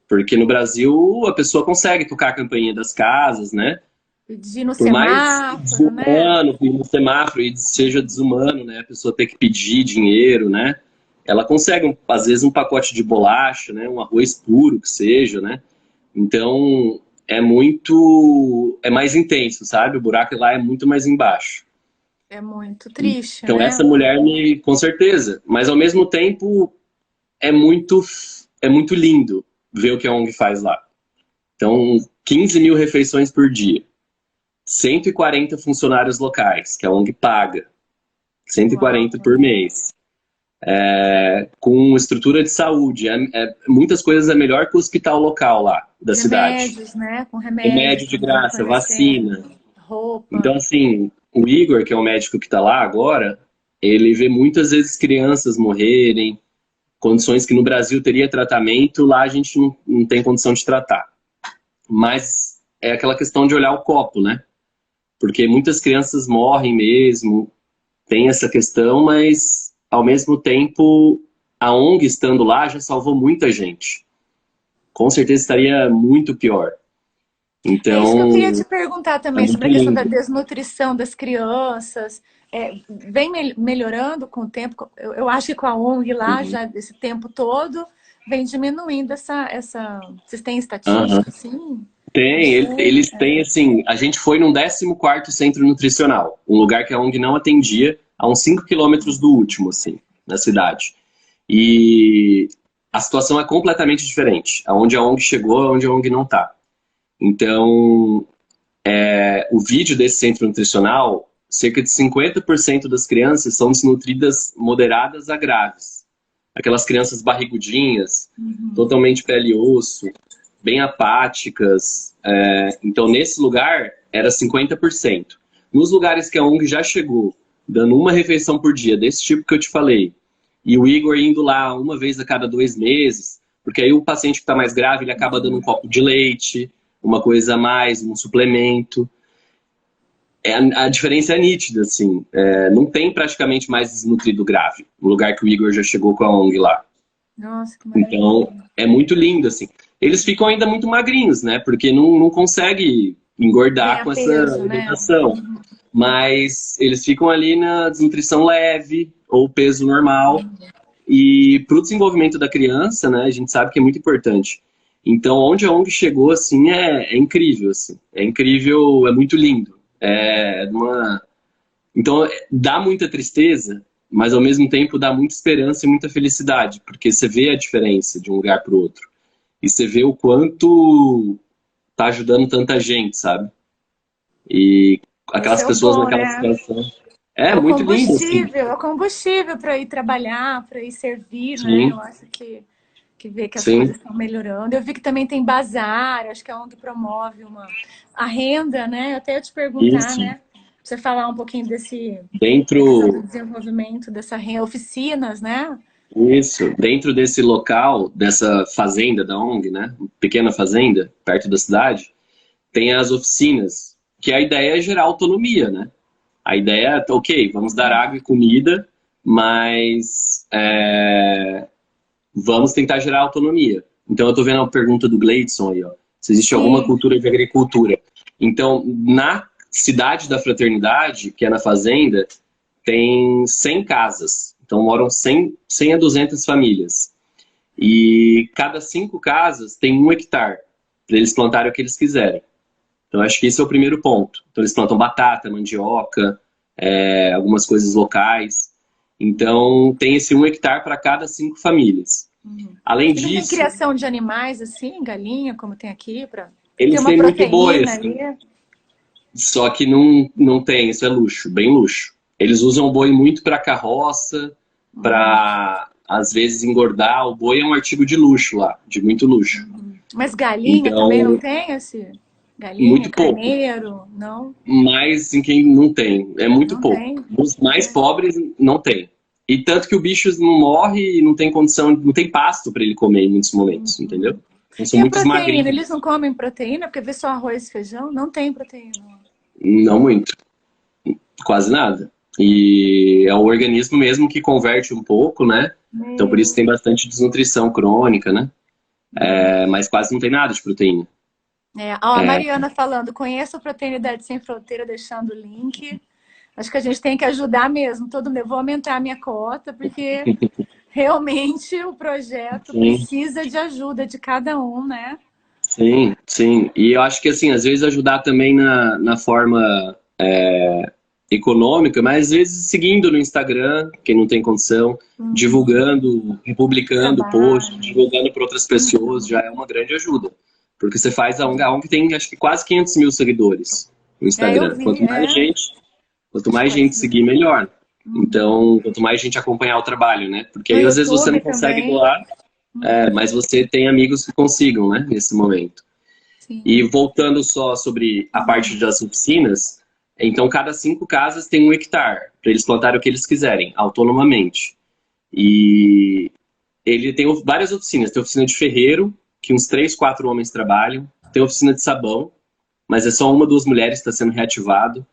Porque no Brasil a pessoa consegue tocar a campainha das casas, né? Pedir no Por mais semáforo, né? desumano, ir no semáforo e seja desumano, né? A pessoa ter que pedir dinheiro, né? Ela consegue, às vezes, um pacote de bolacha, né? Um arroz puro, que seja, né? Então, é mais intenso, sabe? O buraco lá é muito mais embaixo. É muito triste, Então, né? essa mulher com certeza, mas ao mesmo tempo é muito, é muito lindo ver o que a ONG faz lá. Então, 15 mil refeições por dia, 140 funcionários locais, que a ONG paga, 140 Uau. por mês. Com estrutura de saúde. Muitas coisas é melhor que o hospital local lá da cidade. Remédios, né? Com remédios Remédio de também graça, fornecendo, vacina. Então, roupa. assim, o Igor, que é o médico que está lá agora, ele vê muitas vezes crianças morrerem, condições que no Brasil teria tratamento, lá a gente não tem condição de tratar. Mas é aquela questão de olhar o copo, né? Porque muitas crianças morrem mesmo, tem essa questão, mas ao mesmo tempo a ONG estando lá já salvou muita gente. Com certeza estaria muito pior. É isso que eu queria te Então, perguntar é também muito sobre a questão da lindo. desnutrição das crianças. Vem melhorando com o tempo. Eu acho que com a ONG lá, Uhum. já esse tempo todo, vem diminuindo essa... Vocês têm Uhum. estatística, assim? Não Tem, sei. eles têm assim, a gente foi num 14º centro nutricional, um lugar que a ONG não atendia, a uns 5 quilômetros do último, assim, na cidade. E a situação é completamente diferente. Aonde a ONG chegou, aonde a ONG não está. Então, o vídeo desse centro nutricional, cerca de 50% das crianças são desnutridas moderadas a graves. Aquelas crianças barrigudinhas, totalmente pele e osso, bem apáticas. Então, nesse lugar, era 50%. Nos lugares que a ONG já chegou, dando uma refeição por dia, desse tipo que eu te falei, e o Igor indo lá uma vez a cada 2 meses, porque aí o paciente que está mais grave, ele acaba dando um copo de leite, uma coisa a mais, um suplemento. A diferença é nítida, assim. Não tem praticamente mais desnutrido grave, no lugar que o Igor já chegou com a ONG lá. Nossa, que Então, maravilha. é muito lindo, assim. Eles ficam ainda muito magrinhos, né? Porque não consegue engordar Ganhar com essa peso, né? alimentação. Mas eles ficam ali na desnutrição leve ou peso normal. E para o desenvolvimento da criança, né? A gente sabe que é muito importante. Então, onde a ONG chegou, assim, é incrível, assim. É incrível, é muito lindo. Então, dá muita tristeza, mas ao mesmo tempo dá muita esperança e muita felicidade, porque você vê a diferença de um lugar para o outro. E você vê o quanto tá ajudando tanta gente, sabe? E aquelas Isso é o pessoas bom, naquela né? situação. É muito lindo, assim. É o combustível para ir trabalhar, para ir servir, né? Eu Sim, acho que vê que as coisas sim, estão melhorando. Eu vi que também tem bazar, acho que a ONG promove a renda, né? Eu até ia te perguntar, isso. né? Pra você falar um pouquinho da questão do Dentro, desenvolvimento dessa renda, oficinas, né? dentro desse local, dessa fazenda da ONG, né? Pequena fazenda, perto da cidade, tem as oficinas, que a ideia é gerar autonomia, né? A ideia é, ok, vamos dar água e comida, mas vamos tentar gerar autonomia. Então, eu estou vendo a pergunta do Gleidson aí, ó. Se existe alguma cultura de agricultura. Então, na cidade da Fraternidade, que é na fazenda, tem 100 casas. Então, moram 100 a 200 famílias. E cada 5 casas tem 1 hectare, para eles plantarem o que eles quiserem. Então, acho que esse é o primeiro ponto. Então, eles plantam batata, mandioca, algumas coisas locais. Então, tem esse 1 hectare para cada 5 famílias. Além disso... Tem criação de animais, assim, galinha, como tem aqui? Eles têm muito boi, assim. Só que não tem, isso é luxo, bem luxo. Eles usam o boi muito para carroça, para, às vezes, engordar. O boi é um artigo de luxo lá, de muito luxo. Mas galinha então, também não tem esse? Galinha, muito carneiro, pouco. Não? Mas em quem não tem, é muito não pouco. Tem. Os mais pobres não tem. E tanto que o bicho não morre e não tem condição, não tem pasto para ele comer em muitos momentos, entendeu? Então, são muitos magrinhos. Eles não comem proteína? Porque vê só arroz e feijão, não tem proteína. Não muito. Quase nada. E é o organismo mesmo que converte um pouco, né? Então por isso tem bastante desnutrição crônica, né? Mas quase não tem nada de proteína. A Mariana falando, conheço a Fraternidade Sem Fronteira, deixando o link. Acho que a gente tem que ajudar mesmo. Eu vou aumentar a minha cota, porque realmente o projeto precisa de ajuda de cada um, né? Sim, sim. E eu acho que, assim, às vezes ajudar também na forma econômica, mas às vezes seguindo no Instagram, quem não tem condição, divulgando, republicando post, divulgando para outras pessoas, já é uma grande ajuda. Porque você faz a ONG tem, acho que quase 500 mil seguidores no Instagram. Quanto mais gente seguir, melhor. Então, quanto mais gente acompanhar o trabalho, né? Porque aí, às vezes, você não consegue doar, mas você tem amigos que consigam, né? Nesse momento. Sim. E voltando só sobre a parte das oficinas, então, cada 5 casas tem 1 hectare, para eles plantarem o que eles quiserem, autonomamente. E ele tem várias oficinas. Tem oficina de ferreiro, que uns 3, 4 homens trabalham. Tem oficina de sabão, mas é só 1, 2 mulheres que está sendo reativado.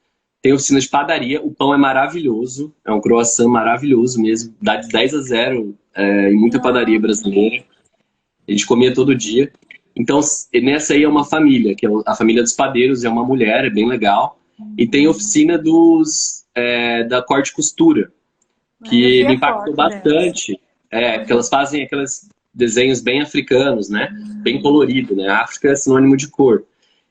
Tem oficina de padaria, o pão é maravilhoso, é um croissant maravilhoso mesmo, dá de 10 a 0 em muita padaria brasileira. A gente comia todo dia. Então, nessa aí é uma família, que é a família dos padeiros, é uma mulher, é bem legal. E tem oficina da corte e costura, que me impactou bastante. Porque elas fazem aqueles desenhos bem africanos, né? Bem colorido, né? A África é sinônimo de cor.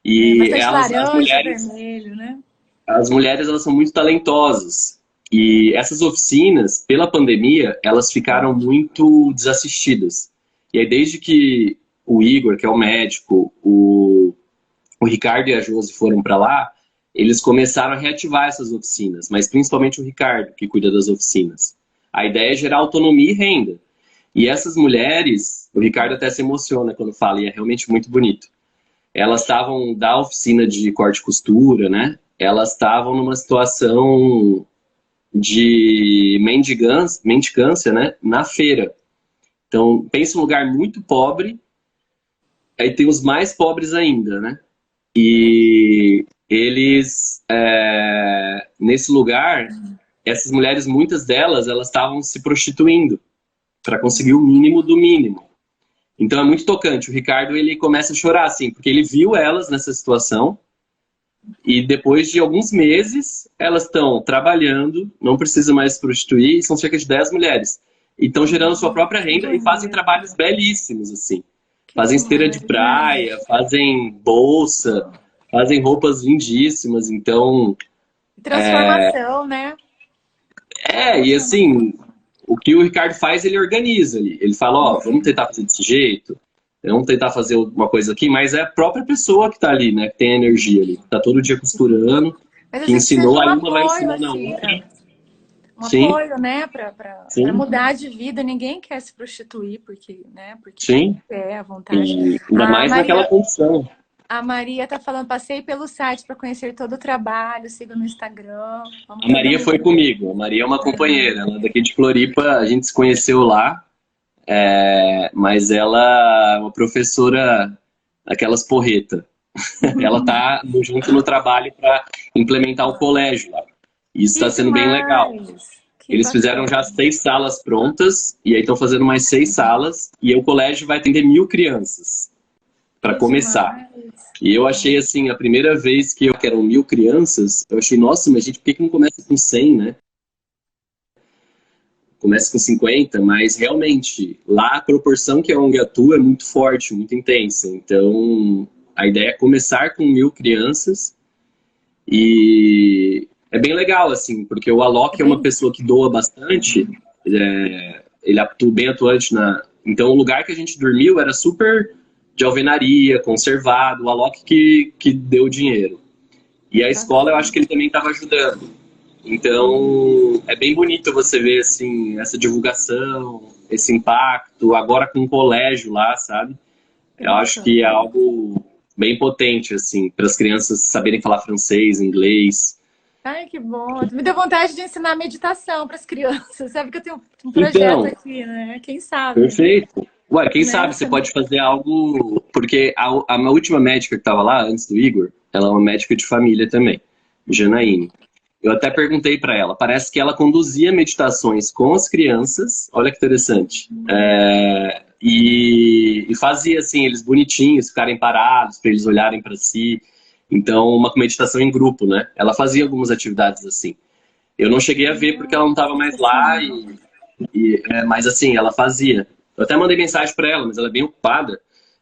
E elas, laranja, as mulheres, vermelho, né? As mulheres, elas são muito talentosas. E essas oficinas, pela pandemia, elas ficaram muito desassistidas. E aí, desde que o Igor, que é o médico, o Ricardo e a Josi foram para lá, eles começaram a reativar essas oficinas, mas principalmente o Ricardo, que cuida das oficinas. A ideia é gerar autonomia e renda. E essas mulheres, o Ricardo até se emociona quando fala, e é realmente muito bonito. Elas estavam da oficina de corte e costura, né? Elas estavam numa situação de mendicância, né? Na feira. Então, pensa um lugar muito pobre, aí tem os mais pobres ainda, né? E eles, nesse lugar, essas mulheres, muitas delas, elas estavam se prostituindo para conseguir o mínimo do mínimo. Então é muito tocante. O Ricardo, ele começa a chorar, assim, porque ele viu elas nessa situação e depois de alguns meses, elas estão trabalhando, não precisam mais se prostituir, e são cerca de 10 mulheres. E estão gerando sua própria renda e fazem trabalhos belíssimos, assim. Fazem esteira de praia, fazem bolsa, fazem roupas lindíssimas, então... Transformação, né? E assim, o que o Ricardo faz, ele organiza. Ele fala, ó, vamos tentar fazer desse jeito, vamos tentar fazer uma coisa aqui, mas é a própria pessoa que está ali, né? Que tem a energia ali, que está todo dia costurando, que ensinou, a uma vai ensinar na outra. Apoio, né? Para mudar de vida. Ninguém quer se prostituir, porque quer à vontade. Ainda mais naquela condição. A Maria tá falando, passei pelo site para conhecer todo o trabalho, siga no Instagram. A Maria foi comigo. A Maria é uma companheira, ela é daqui de Floripa, a gente se conheceu lá, mas ela é uma professora daquelas porreta. Ela tá junto no trabalho para implementar o colégio lá. E isso está sendo bem legal. Eles fizeram já 6 salas prontas, e aí estão fazendo mais 6 salas, e aí o colégio vai atender 1.000 crianças, para começar. E eu achei assim, a primeira vez que eram 1.000 crianças, eu achei, nossa, mas gente, por que não começa com 100, né? Começa com 50, mas realmente, lá a proporção que a ONG atua é muito forte, muito intensa. Então, a ideia é começar com 1.000 crianças, e é bem legal, assim, porque o Alok é uma pessoa que doa bastante, ele atua bem atuante na... Então, o lugar que a gente dormiu era super de alvenaria, conservado, o Alok que deu o dinheiro. E a escola, eu acho que ele também estava ajudando. Então, é bem bonito você ver, assim, essa divulgação, esse impacto, agora com o colégio lá, sabe? Eu acho que é algo bem potente, assim, para as crianças saberem falar francês, inglês. Ai, que bom. Me deu vontade de ensinar meditação para as crianças. Sabe que eu tenho um projeto aqui, né? Quem sabe? Perfeito. Ué, quem sabe você pode fazer algo... Porque a minha última médica que estava lá, antes do Igor, ela é uma médica de família também, Janaíne. Eu até perguntei para ela, parece que ela conduzia meditações com as crianças, olha que interessante, e fazia assim, eles bonitinhos, ficarem parados, para eles olharem para si. Então, uma meditação em grupo, né? Ela fazia algumas atividades assim. Eu não cheguei a ver porque ela não estava mais lá, mas assim, ela fazia. Eu até mandei mensagem para ela, mas ela é bem ocupada,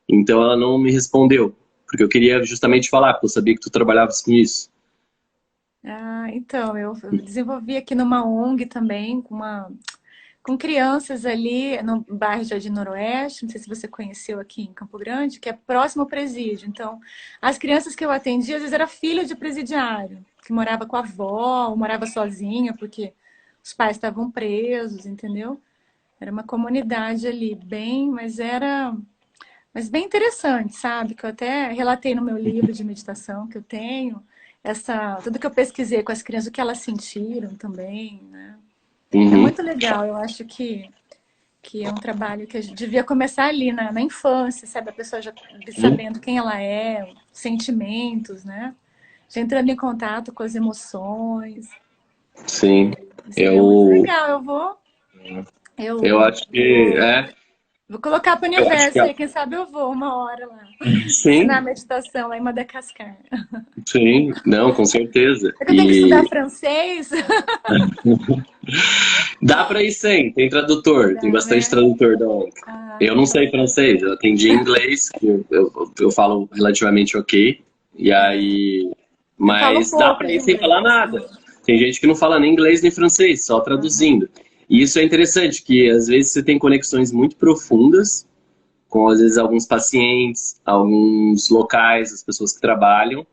então ela não me respondeu, porque eu queria justamente falar, porque eu sabia que tu trabalhavas com isso. Ah, então, eu desenvolvi aqui numa ONG também, com crianças ali no bairro Jardim Noroeste, não sei se você conheceu aqui em Campo Grande, que é próximo ao presídio. Então, as crianças que eu atendia, às vezes era filho de presidiário, que morava com a avó, ou morava sozinha, porque os pais estavam presos, entendeu? Era uma comunidade ali, mas bem interessante, sabe? Que eu até relatei no meu livro de meditação que eu tenho, tudo que eu pesquisei com as crianças, o que elas sentiram também, né? É muito legal, eu acho que é um trabalho que a gente devia começar ali na infância, sabe? A pessoa já sabendo quem ela é, sentimentos, né? Já entrando em contato com as emoções. Sim. É muito legal, Eu acho que vou colocar para o universo aí, quem sabe eu vou uma hora lá. Sim. Ensinar meditação lá em Madagascar. Sim, não, com certeza. Eu tenho que estudar francês? Dá para ir sem, tem tradutor, tem bastante tradutor da ONG. Eu não sei francês, eu atendi inglês, que eu falo relativamente ok, e aí... Mas dá para ir sem falar nada. Tem gente que não fala nem inglês nem francês, só traduzindo. E isso é interessante, que às vezes você tem conexões muito profundas com, às vezes, alguns pacientes, alguns locais, as pessoas que trabalham,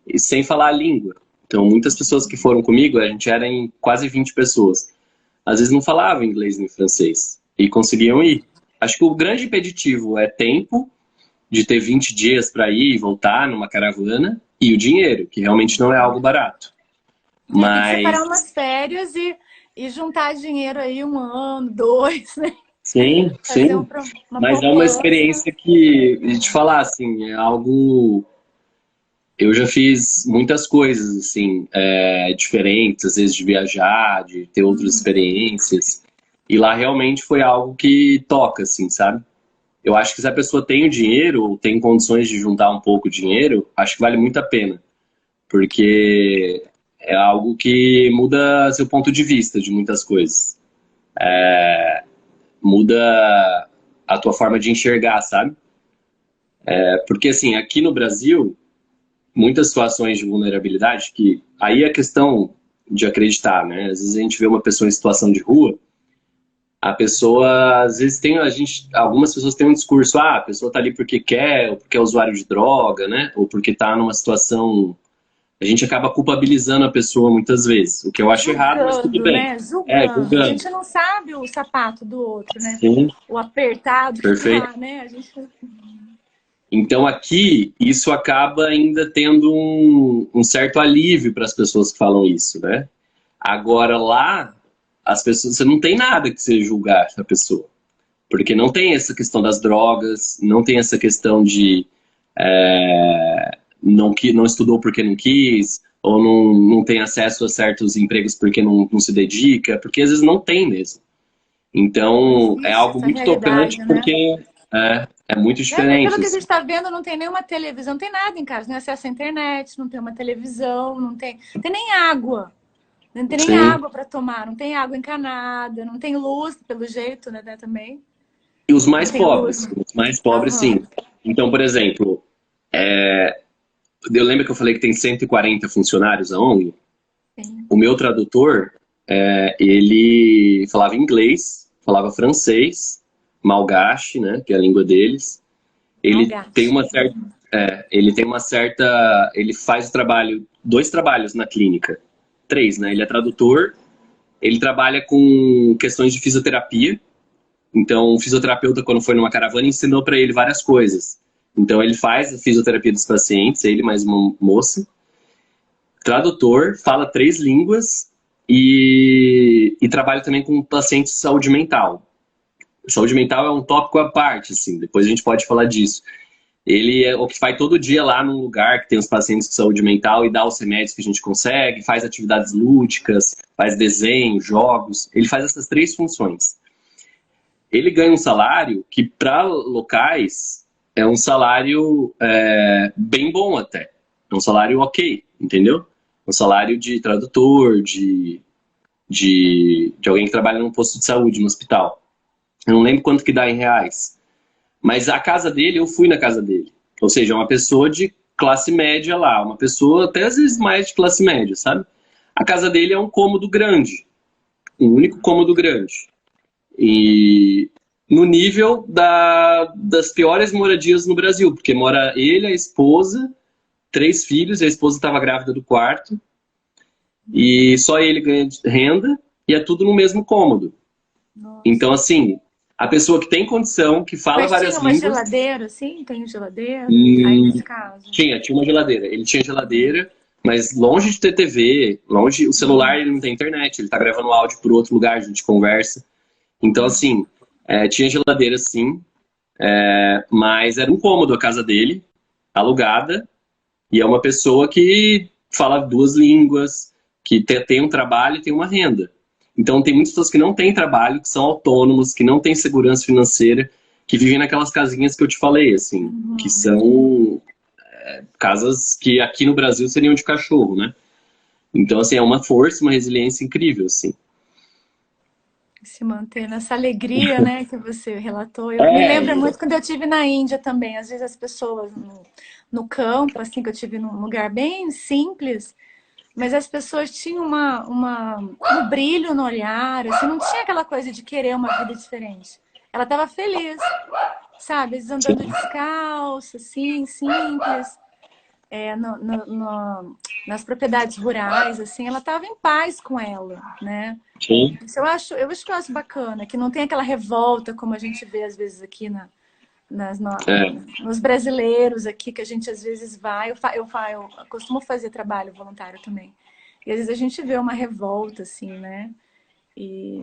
e sem falar a língua. Então, muitas pessoas que foram comigo, a gente era em quase 20 pessoas. Às vezes não falavam inglês nem francês e conseguiam ir. Acho que o grande impeditivo é tempo, de ter 20 dias para ir e voltar numa caravana, e o dinheiro, que realmente não é algo barato. Mas... Tem que separar umas férias e juntar dinheiro aí 1 ano, 2, né? Sim, sim. Mas é uma experiência que, de te falar, assim, é algo... Eu já fiz muitas coisas, assim, diferentes, às vezes de viajar, de ter outras experiências. E lá realmente foi algo que toca, assim, sabe? Eu acho que se a pessoa tem o dinheiro, ou tem condições de juntar um pouco de dinheiro, acho que vale muito a pena. Porque é algo que muda seu ponto de vista de muitas coisas. Muda a tua forma de enxergar, sabe? Porque, assim, aqui no Brasil, muitas situações de vulnerabilidade, que aí é questão de acreditar, né? Às vezes a gente vê uma pessoa em situação de rua, a pessoa, às vezes algumas pessoas têm um discurso, a pessoa tá ali porque quer, ou porque é usuário de droga, né? Ou porque tá numa situação... A gente acaba culpabilizando a pessoa muitas vezes, o que eu acho errado, mas tudo bem. Né? Julgando. A gente não sabe o sapato do outro, né? Sim. O apertado que tá, né? A gente... Então aqui, isso acaba ainda tendo um certo alívio para as pessoas que falam isso, né? Agora lá, as pessoas, você não tem nada que você julgar a pessoa. Porque não tem essa questão das drogas, não tem essa questão de não estudou porque não quis, ou não tem acesso a certos empregos porque não se dedica, porque às vezes não tem mesmo. Então, é algo muito tocante, né? porque é muito diferente. Pelo que a gente está vendo, não tem nenhuma televisão, não tem nada em casa, não tem acesso à internet, não tem uma televisão, não tem nem água. Não tem nem água para tomar, não tem água encanada, não tem luz, pelo jeito, né, também. E os mais pobres, sim. Então, por exemplo, eu lembro que eu falei que tem 140 funcionários a ONG. Sim. O meu tradutor, ele falava inglês, falava francês, malgache, né, que é a língua deles. Ele tem uma certa, ele faz dois trabalhos na clínica, 3, né? Ele é tradutor, ele trabalha com questões de fisioterapia. Então, o fisioterapeuta, quando foi numa caravana, ensinou para ele várias coisas. Então, ele faz a fisioterapia dos pacientes, ele mais uma moça. Tradutor, fala 3 línguas e trabalha também com pacientes de saúde mental. Saúde mental é um tópico à parte, assim, depois a gente pode falar disso. Ele é o que vai todo dia lá num lugar que tem os pacientes com saúde mental e dá os remédios que a gente consegue, faz atividades lúdicas, faz desenho, jogos. Ele faz essas 3 funções. Ele ganha um salário que, para locais, é um salário bem bom até. É um salário ok, entendeu? Um salário de tradutor, de alguém que trabalha num posto de saúde, no hospital. Eu não lembro quanto que dá em reais. Mas a casa dele, eu fui na casa dele. Ou seja, uma pessoa de classe média lá. Uma pessoa até às vezes mais de classe média, sabe? A casa dele é um cômodo grande. Um único cômodo grande. E no nível das piores moradias no Brasil. Porque mora ele, a esposa, 3 filhos. A esposa estava grávida do 4º. E só ele ganha renda. E é tudo no mesmo cômodo. Nossa. Então, assim... A pessoa que tem condição, que fala várias línguas... Mas tinha uma geladeira, sim? Tem geladeira? Aí, nesse caso. Tinha uma geladeira. Ele tinha geladeira, mas longe de ter TV, o celular ele não tem internet, ele tá gravando áudio por outro lugar, a gente conversa. Então, assim, tinha geladeira sim, mas era um cômodo a casa dele, alugada, e é uma pessoa que fala 2 línguas, que tem um trabalho e tem uma renda. Então, tem muitas pessoas que não têm trabalho, que são autônomos, que não têm segurança financeira, que vivem naquelas casinhas que eu te falei, assim, que são casas que aqui no Brasil seriam de cachorro, né? Então, assim, é uma força, uma resiliência incrível, assim. Se manter nessa alegria, né, que você relatou. Eu me lembro muito quando eu estive na Índia também. Às vezes as pessoas no campo, assim, que eu estive num lugar bem simples... Mas as pessoas tinham um brilho no olhar, assim, não tinha aquela coisa de querer uma vida diferente. Ela estava feliz, sabe? Eles andando descalço, assim, simples. Nas propriedades rurais, assim, ela estava em paz com ela, né? Sim. Isso eu acho bacana, que não tem aquela revolta como a gente vê às vezes aqui nos brasileiros aqui, que a gente às vezes vai, eu costumo fazer trabalho voluntário também, e às vezes a gente vê uma revolta assim, né? E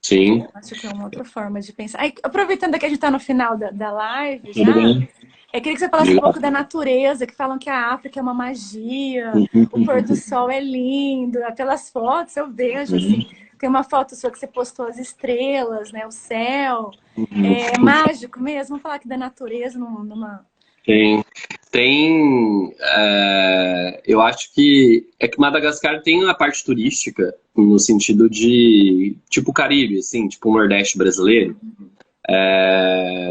sim, acho que é uma outra forma de pensar. Aí, aproveitando que a gente está no final da live já, eu queria que você falasse um pouco da natureza, que falam que a África é uma magia, o pôr do sol é lindo, pelas fotos eu vejo assim. Tem uma foto sua que você postou as estrelas, né? O céu. É mágico mesmo. Vamos falar aqui da natureza numa... Eu acho que Madagascar tem uma parte turística no sentido de tipo Caribe, assim, tipo o Nordeste brasileiro.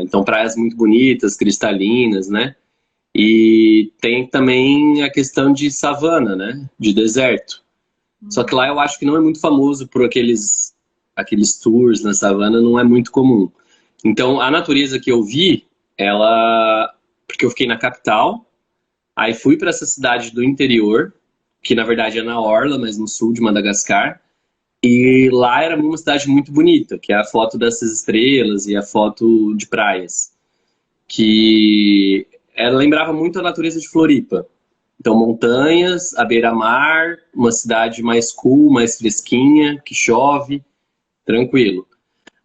Então praias muito bonitas, cristalinas, né? E tem também a questão de savana, né? De deserto. Só que lá eu acho que não é muito famoso por aqueles tours na savana, não é muito comum. Então, a natureza que eu vi, porque eu fiquei na capital, aí fui para essa cidade do interior, que na verdade é na orla, mas no sul de Madagascar, e lá era uma cidade muito bonita, que é a foto dessas estrelas e a foto de praias, que ela lembrava muito a natureza de Floripa. Então, montanhas, à beira-mar, uma cidade mais cool, mais fresquinha, que chove, tranquilo.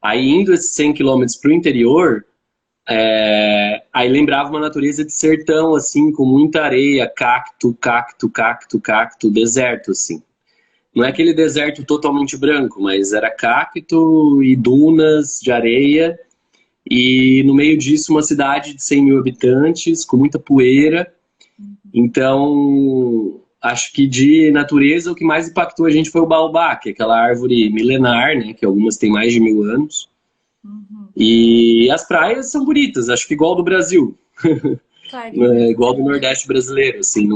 Aí, indo esses 100 quilômetros para o interior, Aí lembrava uma natureza de sertão, assim, com muita areia, cacto, cacto, cacto, cacto, deserto, assim. Não é aquele deserto totalmente branco, mas era cacto e dunas de areia. E no meio disso, uma cidade de 100 mil habitantes, com muita poeira. Então, acho que de natureza, o que mais impactou a gente foi o baobá, que é aquela árvore milenar, né? Que algumas têm mais de 1000 anos. E as praias são bonitas, acho que igual do Brasil. Igual do Nordeste brasileiro, assim,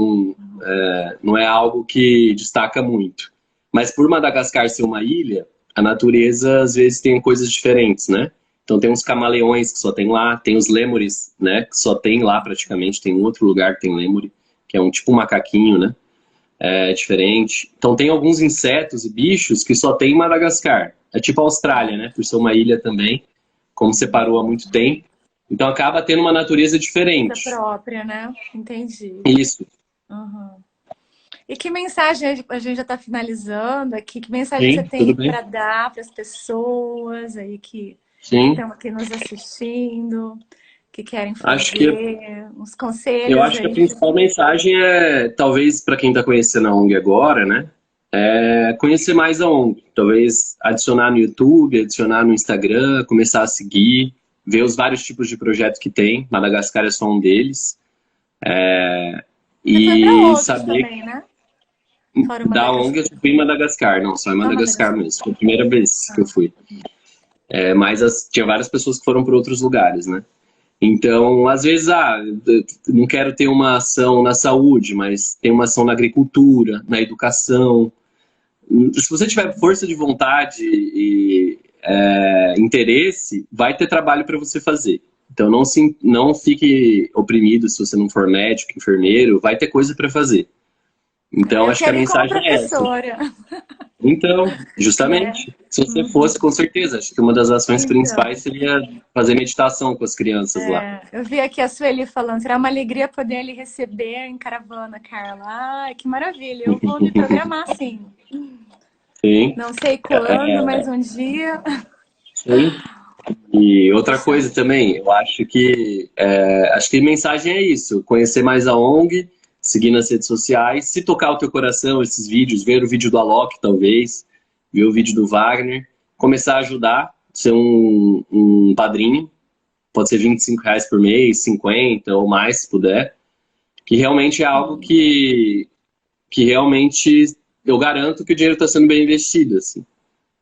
não é algo que destaca muito. Mas por Madagascar ser uma ilha, a natureza às vezes tem coisas diferentes, né? Então tem uns camaleões que só tem lá, tem os lêmures, né? Que só tem lá praticamente, tem um outro lugar que tem lêmure, que é um tipo um macaquinho, né? É diferente. Então tem alguns insetos e bichos que só tem em Madagascar. É tipo a Austrália, né? Por ser uma ilha também, como separou há muito tempo. Então acaba tendo uma natureza diferente. Própria, né? Entendi. Isso. E que mensagem, a gente já está finalizando aqui, que mensagem você tem para dar para as pessoas aí que estão aqui nos assistindo, que querem fazer uns conselhos? Eu acho que a principal mensagem é, talvez para quem está conhecendo a ONG agora, né? É conhecer mais a ONG. Talvez adicionar no YouTube, adicionar no Instagram, começar a seguir, ver os vários tipos de projetos que tem. Madagascar é só um deles. E saber também, né? Da ONG eu fui em Madagascar, não, só em Madagascar mesmo. Foi a primeira vez que eu fui. Mas tinha várias pessoas que foram para outros lugares, né? Então, às vezes, não quero ter uma ação na saúde, mas tem uma ação na agricultura, na educação. Se você tiver força de vontade e interesse, vai ter trabalho para você fazer. Então, não fique oprimido se você não for médico, enfermeiro, vai ter coisa para fazer. Então, acho que a mensagem é essa. Então, justamente, se você fosse, com certeza, acho que uma das ações principais seria fazer meditação com as crianças lá. Eu vi aqui a Sueli falando, será uma alegria poder lhe receber em caravana, Carla. Ai, que maravilha, eu vou me programar sim. Sim. Não sei quando, mas um dia. Sim. E outra coisa também, eu acho que a mensagem é isso, conhecer mais a ONG, seguir nas redes sociais, se tocar o teu coração esses vídeos, ver o vídeo do Alok talvez, ver o vídeo do Wagner, começar a ajudar, ser um padrinho, pode ser R$ 25 por mês, 50 ou mais se puder, que realmente é algo que realmente eu garanto que o dinheiro está sendo bem investido, assim.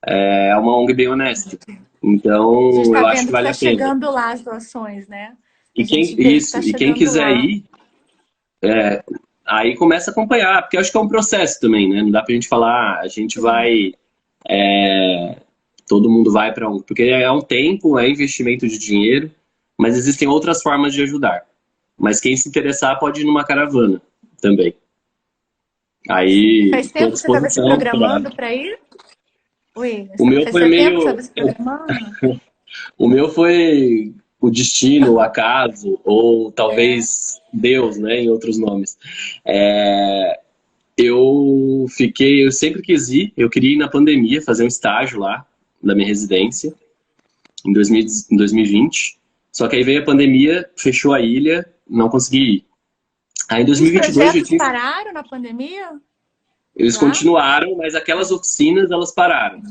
É uma ONG bem honesta. Então, eu acho que vale a pena. Chegando lá as doações, né? E quem quiser ir, aí começa a acompanhar, porque eu acho que é um processo também, né? Não dá pra gente falar, a gente vai, todo mundo vai para porque é um tempo, é investimento de dinheiro, mas existem outras formas de ajudar. Mas quem se interessar pode ir numa caravana também. Aí, faz tempo que você estava se programando para ir? O meu foi meio... O meu foi o destino, o acaso, ou talvez Deus, né, em outros nomes. Eu sempre quis ir, eu queria ir na pandemia, fazer um estágio lá, na minha residência, em 2020. Só que aí veio a pandemia, fechou a ilha, não consegui ir. Aí em 2022... Os projetos pararam na pandemia? Eles continuaram, mas aquelas oficinas, elas pararam.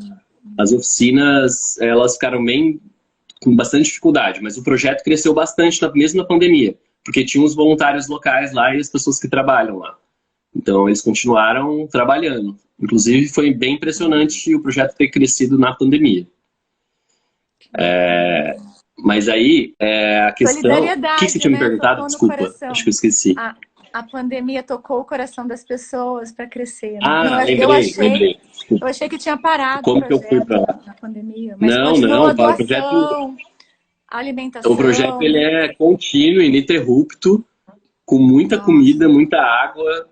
As oficinas, elas ficaram com bastante dificuldade, mas o projeto cresceu bastante mesmo na pandemia, porque tinha os voluntários locais lá e as pessoas que trabalham lá. Então, eles continuaram trabalhando. Inclusive, foi bem impressionante o projeto ter crescido na pandemia. Mas aí, a questão... O que você tinha me perguntado? Desculpa, acho que eu esqueci. A pandemia tocou o coração das pessoas para crescer. Né? Lembrei. Eu achei que tinha parado o projeto na pandemia. Mas não. O projeto... alimentação... O projeto ele é contínuo, ininterrupto, com muita comida, muita água.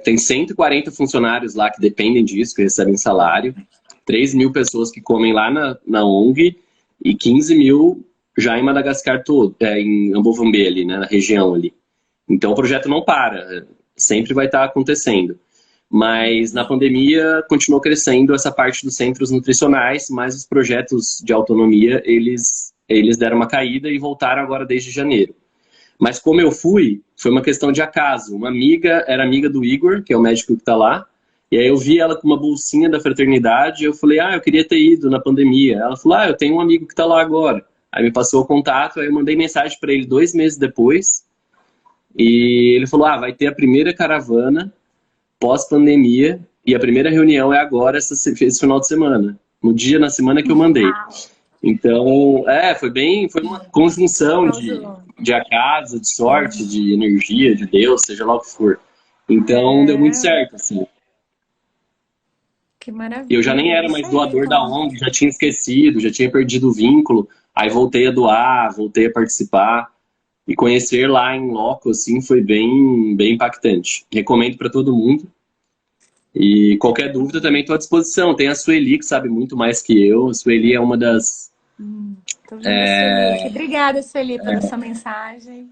Tem 140 funcionários lá que dependem disso, que recebem salário. 3 mil pessoas que comem lá na ONG e 15 mil já em Madagascar todo, em Ambovambê ali, né, na região ali. Então o projeto não para, sempre vai estar acontecendo. Mas na pandemia continuou crescendo essa parte dos centros nutricionais, mas os projetos de autonomia, eles eles deram uma caída e voltaram agora desde janeiro. Mas como eu fui, foi uma questão de acaso. Uma amiga, era amiga do Igor, que é o médico que tá lá, e aí eu vi ela com uma bolsinha da fraternidade, e eu falei, eu queria ter ido na pandemia. Ela falou, eu tenho um amigo que tá lá agora. Aí me passou o contato, aí eu mandei mensagem para ele 2 meses depois, e ele falou, vai ter a primeira caravana pós-pandemia, e a primeira reunião é agora, esse final de semana. Na semana que eu mandei. Então, foi uma conjunção de acaso, de sorte, de energia, de Deus, seja lá o que for. Então, deu muito certo, assim. Que maravilha. Eu já nem era mais doador da ONG, já tinha esquecido, já tinha perdido o vínculo. Aí voltei a doar, voltei a participar. E conhecer lá em loco, assim, foi bem, bem impactante. Recomendo para todo mundo. E qualquer dúvida também estou à disposição. Tem a Sueli, que sabe muito mais que eu. A Sueli é uma das... Tô vendo a Sueli. Obrigada, Sueli, pela sua mensagem.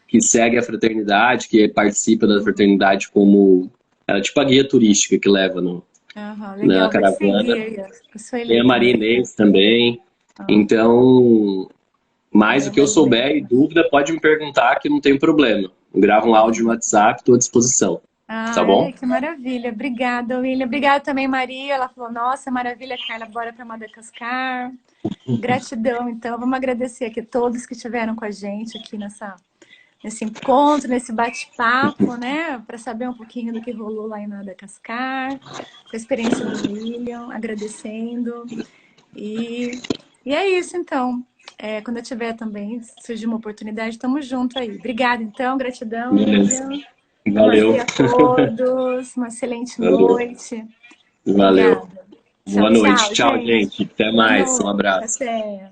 Que segue a fraternidade, que participa da fraternidade como... Ela é tipo a guia turística que leva na caravana. Tem a Maria Inês também. Então, mais o que eu souber e dúvida, pode me perguntar que não tem problema. Eu gravo um áudio no WhatsApp, estou à disposição. Tá bom? Que maravilha. Obrigada, William. Obrigada também, Maria. Ela falou, nossa, maravilha, Carla, bora para Madagascar. Gratidão, então. Vamos agradecer aqui a todos que estiveram com a gente aqui nesse encontro, nesse bate-papo, né? Para saber um pouquinho do que rolou lá em Madagascar, com a experiência do William, agradecendo. E é isso, então. Quando eu tiver também, surgir uma oportunidade, estamos juntos aí. Obrigada, então. Gratidão, William. Valeu. Bom dia a todos. Uma excelente noite. Valeu. Obrigada. Boa noite. Tchau, gente. Até mais. Um abraço. Até.